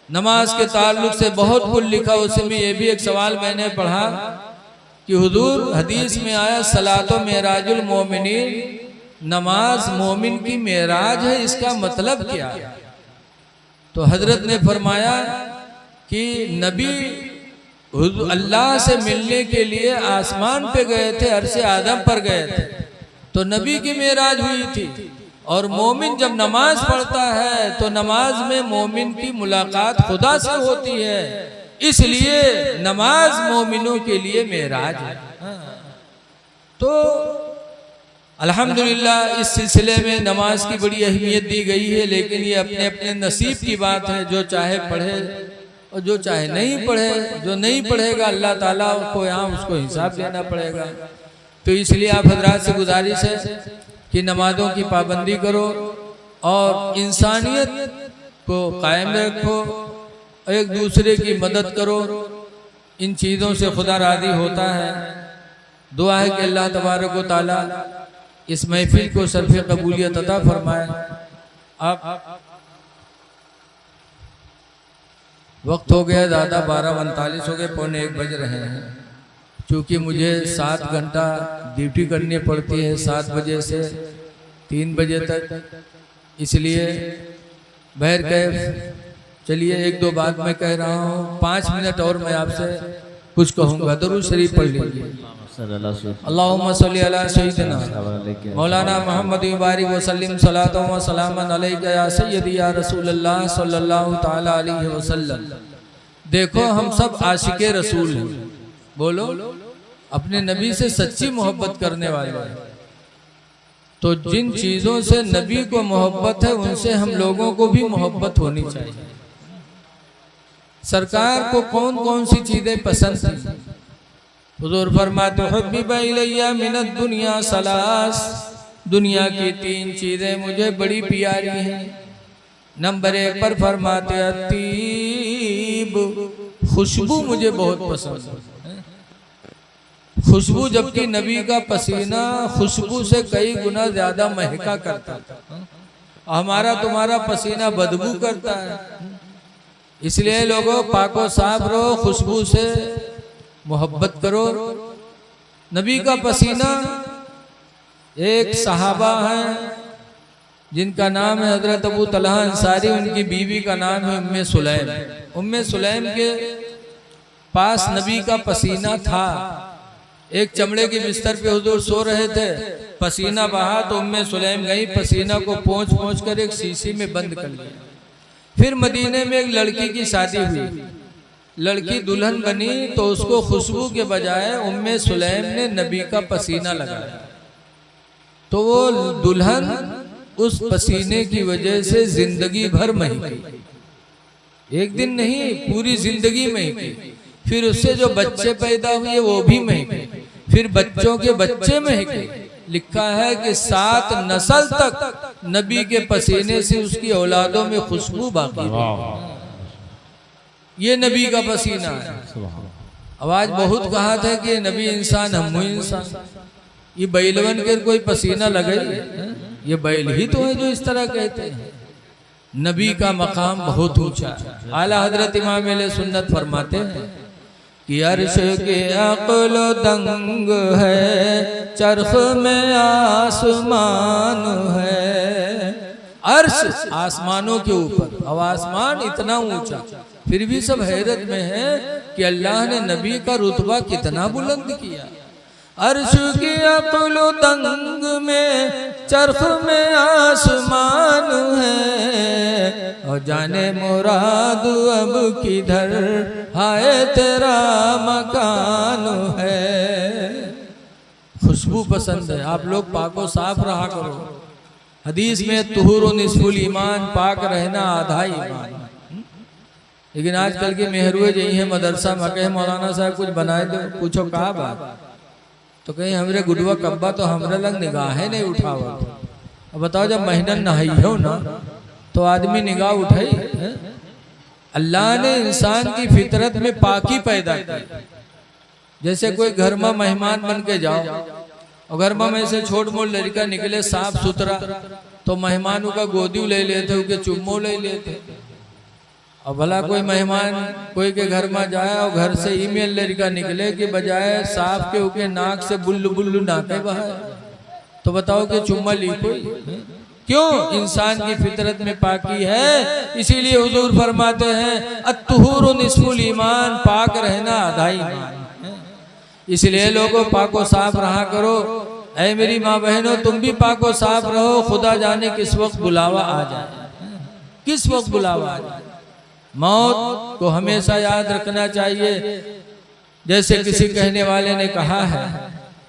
नमाज के ताल्लुक से बहुत कुछ लिखा, उसमें ये भी एक सवाल मैंने पढ़ा कि हुजूर हदीस में आया सलातो मेराजुल मोमिनीन, नमाज मोमिन की मेराज है, इसका मतलब क्या? तो हजरत ने फरमाया कि नबी अल्लाह से मिलने के लिए आसमान पे गए थे, अर्शे आदम पर गए थे, तो नबी की मेराज हुई थी। और मोमिन जब नमाज पढ़ता है तो नमाज में मोमिन की मुलाकात खुदा से होती है, इसलिए नमाज मोमिनों के लिए मेराज है। तो अल्हम्दुलिल्लाह इस सिलसिले में नमाज की बड़ी अहमियत दी गई है, लेकिन ये अपने अपने नसीब की बात है, जो चाहे पढ़े और जो चाहे नहीं पढ़े। जो नहीं पढ़ेगा अल्लाह ताला को यहाँ उसको हिसाब देना पड़ेगा। तो इसलिए आप हजरात से गुजारिश है कि नमाजों की पाबंदी करो और इंसानियत को कायम रखो, एक दूसरे की मदद करो, इन चीज़ों से खुदा राज़ी होता है। दुआ है कि अल्लाह तबारक व तआला इस महफिल को सर्फ़े कबूलियत अता फरमाए। आप वक्त हो गया ज़्यादा, 12:39 हो गए, 12:45 बज रहे हैं। क्योंकि मुझे 7 घंटा ड्यूटी करनी पड़ती है, 7 बजे से 3 बजे तक, इसलिए बहर कैफ चलिए एक दो बात मैं कह रहा हूँ, 5 मिनट और मैं आपसे कुछ कहूँगा। दरूद शरीफ पढ़ लीजिए। अल्लाहुम्मा सल्ली अला सय्यिदिना मौलाना मोहम्मद बारिक वसल्लम सलातो व सलामन अलैका या सय्यदी या रसूलल्लाह सल्लल्लाहु ताला अलैहि वसल्लम। देखो हम सब आशिके रसूल हैं, बोलो अपने नबी से सच्ची मोहब्बत करने वाले हैं। तो जिन चीज़ों से नबी को मोहब्बत है उनसे हम लोगों को भी मोहब्बत होनी चाहिए। सरकार को कौन कौन सी चीज़ें पसंद थी? हुजूर फरमाते हुब्बिबा इलैया मिनद दुनिया सलास, दुनिया की 3 चीज़ें मुझे बड़ी प्यारी हैं। नंबर 1 पर फरमाते अतीब, खुशबू मुझे बहुत पसंद है। खुशबू, जबकि नबी का पसीना खुशबू से कई गुना ज्यादा महका करता था। हमारा तुम्हारा पसीना बदबू करता है। इसलिए लोगों पाको साफ रहो, खुशबू से मोहब्बत करो। नबी का पसीना, एक सहाबा है जिनका नाम है हजरत अबू तलहा अंसारी, उनकी बीवी का नाम है उम्मे सुलैम। उम्मे सुलैम के पास नबी का पसीना था। एक चमड़े के बिस्तर पे हुजूर सो रहे थे, पसीना बहा तो उम्मे सुलैम गई, पसीना को पोंछ पोंछ कर एक शीशी में बंद कर लिया। फिर मदीने में एक लड़की की शादी हुई, लड़की दुल्हन बनी, तो उसको खुशबू के बजाय उम्मे सुलैम ने नबी का पसीना लगाया। तो वो दुल्हन उस पसीने की वजह से जिंदगी भर महकी, एक दिन नहीं पूरी जिंदगी महकी। फिर उससे जो बच्चे पैदा हुए वो भी महके, फिर बच्चों के बच्चे महके। लिखा है कि 7 नस्ल तक नबी के पसीने से उसकी औलादों में खुशबू बाकी है। ये नबी का पसीना है। आवाज बहुत कहा था कि नबी इंसान हम इंसान, ये बैलवन के कोई पसीना लगे, ये बैल ही तो है जो इस तरह कहते हैं। नबी का मकाम बहुत ऊंचा है। आला हजरत इमाम अहले सुन्नत फरमाते हैं कि अर्श के अक़्ल दंग है, चरख में आसमान है, अर्श आसमानों के ऊपर, और आसमान इतना ऊंचा, फिर भी सब हैरत में है कि अल्लाह ने नबी का रुतबा कितना बुलंद किया। अर्श की अक्ल तंग में, चरख में आसमान है, और जाने मुराद अब किधर हाय तेरा मकान है। खुशबू पसंद है, आप लोग पाको साफ रहा करो। हदीस में तुहुर निस्फुल ईमान, पाक रहना आधा ईमान। लेकिन आजकल के मेहरुए यही है मदरसा में कहे मौलाना साहब कुछ बनाए दो, पूछो कहा बात, तो कहीं हमरे गुडवा कब्बा तो हमरे लग निगाह नहीं उठावा। अब बताओ जब महीनन नहाई हो ना तो आदमी निगाह उठाई है? अल्लाह ने इंसान की फितरत में पाकी पैदा की। जैसे कोई घर में मेहमान बन के जाओ और घर में से छोट मोट लड़का निकले साफ सुथरा, तो मेहमानों का गोदी ले लेते, उनके चुम्मो ले लेते। और भला कोई मेहमान कोई के घर में जाए और घर से ईमेल लड़का निकले कि बजाय साफ के उके नाक से बुल्लू बुल्लू नाके बहाए, तो बताओ कि चुम्मा ली कोई? क्यों? इंसान की फितरत में पाकी है। इसीलिए हुजूर फरमाते हैं अत्तुहूरु निस्फुल ईमान, पाक रहना आधा ईमान। इसलिए लोगों पाको साफ रहा करो। ऐ मेरी माँ बहनों, तुम भी पाको साफ रहो। खुदा जाने किस वक्त बुलावा आ जाए, किस वक्त बुलावा आ जाए। मौत को हमेशा याद रखना चाहिए। जैसे किसी कहने वाले ने कहा है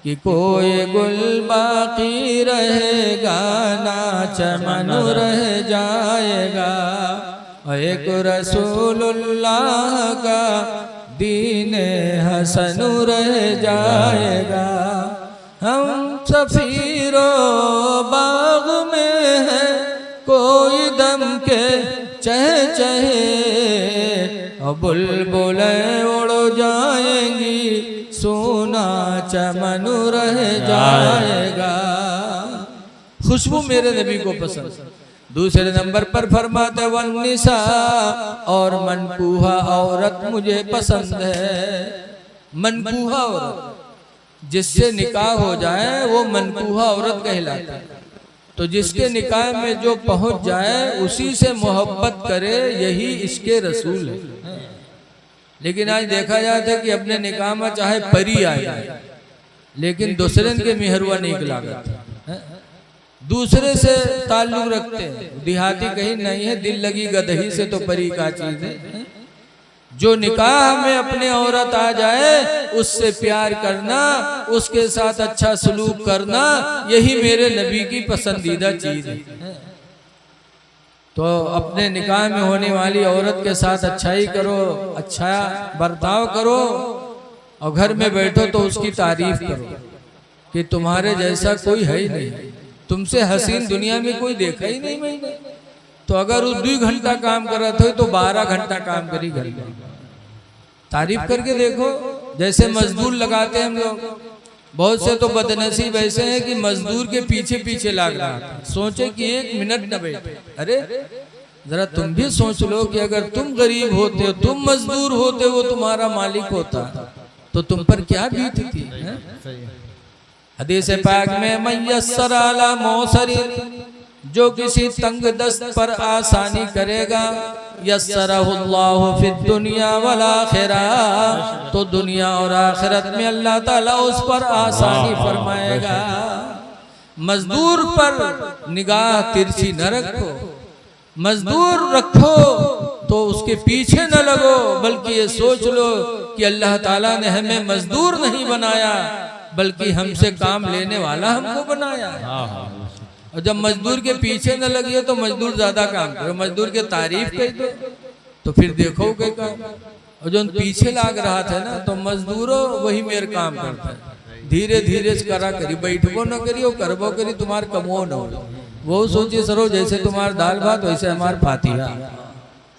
कि कोई गुल बाकी रहेगा ना चमन रह जाएगा, और एक रसूलुल्लाह का दीन हसन रह जाएगा। हम सफीरो बाग में है, कोई दम के चह चहे, और बुलबुलें उड़ जाएंगी, सोना चमन रह जाएगा। खुशबू मेरे नबी को पसंद। दूसरे नंबर पर फरमाते वन्निसा, और मनकूहा औरत मुझे पसंद है। मनकूहा औरत जिससे निकाह हो जाए वो मनकूहा औरत कहलाती है। तो जिसके निकाह में जो पहुंच जाए उसी से मोहब्बत करे, यही इसके रसूल है। लेकिन आज देखा जाता है कि अपने निकाह में चाहे परी आ जाए, लेकिन दूसरे के मेहरुआ नहीं लागत, दूसरे से ताल्लुक रखते हैं। देहाती कहीं नहीं है, दिल लगी गदही से तो परी का चीज है। जो निकाह में अपने औरत आ जाए उससे प्यार करना, उसके साथ अच्छा सलूक करना, यही मेरे नबी की पसंदीदा चीज है। तो अपने निकाह में होने वाली औरत के साथ अच्छाई करो, अच्छा बर्ताव करो, और घर में बैठो तो उसकी तारीफ करो कि तुम्हारे जैसा कोई है ही नहीं, तुमसे हसीन दुनिया में कोई देखा ही नहीं मैंने। तो अगर वो 2 घंटा काम कर रहा था तो 12 घंटा काम करी घर में। तारीफ करके देखो। जैसे मजदूर लगाते हैं हम लोग, बहुत से तो बदनसीब ऐसे हैं कि मजदूर के पीछे पीछे लाग रहा है, सोचे कि 1 मिनट न बैठे। अरे जरा तुम भी सोच लो कि अगर तुम गरीब होते हो, तुम मजदूर होते, वो तुम्हारा मालिक होता, तो तुम पर क्या बीतती है? हदीस पाक में मयस्सर अला मौसरिन, जो किसी तंग दस्त पर आसानी करेगा, यस्सरहुल्लाहु फिद दुनिया वल आखिरह, तो दुनिया और आखिरत में अल्लाह ताला उस पर आसानी फरमाएगा। मजदूर पर निगाह तिरछी न रखो, मजदूर रखो तो उसके पीछे न लगो, बल्कि ये सोच लो कि अल्लाह ताला ने हमें मजदूर नहीं बनाया, बल्कि हमसे काम लेने वाला हमको बनाया है। और जब मजदूर के पीछे न लगिए तो मजदूर ज्यादा काम करो, मजदूर के तारीफ कर दो तो फिर देखो के काम। और जो पीछे लाग रहा था ना, तो मजदूरों वही मेरे काम करता है, धीरे धीरे करा करी, बैठबो न करी और करबो करी, तुम्हार कमो न हो। वो सोचिए सरो जैसे तुम्हार दाल भात वैसे हमार फातिहा,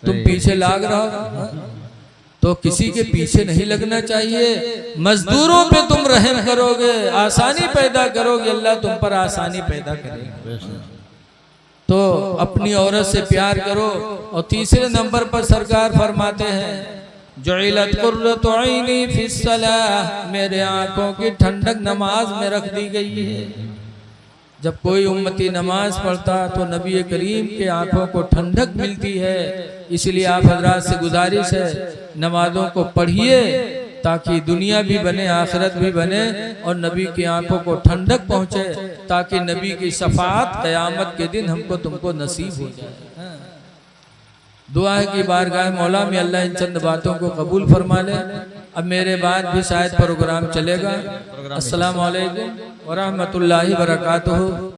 तुम पीछे लाग रहा, तो किसी के पीछे नहीं लगना चाहिए। मजदूरों पे तुम रहम करोगे, आसानी पैदा करोगे, अल्लाह तुम पर आसानी पैदा करेगा। तो अपनी औरत से प्यार करो। और तीसरे नंबर पर सरकार फरमाते हैं जुइलत कुर्रतु ऐनी फिस्सलाह, मेरे आंखों की ठंडक नमाज में रख दी गई है। जब कोई उम्मती नमाज पढ़ता तो नबी करीम के आंखों को ठंडक मिलती है। इसलिए आप हजरात से गुजारिश है, नमाजों को पढ़िए ताकि दुनिया भी बने, आखिरत भी बने और नबी की आंखों को ठंडक पहुंचे, ताकि नबी की शफाअत क़यामत के दिन हमको तुमको नसीब हो जाए। दुआ है कि बारगाह मौला में अल्लाह इन चंद बातों को कबूल फरमा ले। अब मेरे बाद भी शायद प्रोग्राम चलेगा। अस्सलाम वालेकुम व रहमतुल्लाहि व बरकातुहू।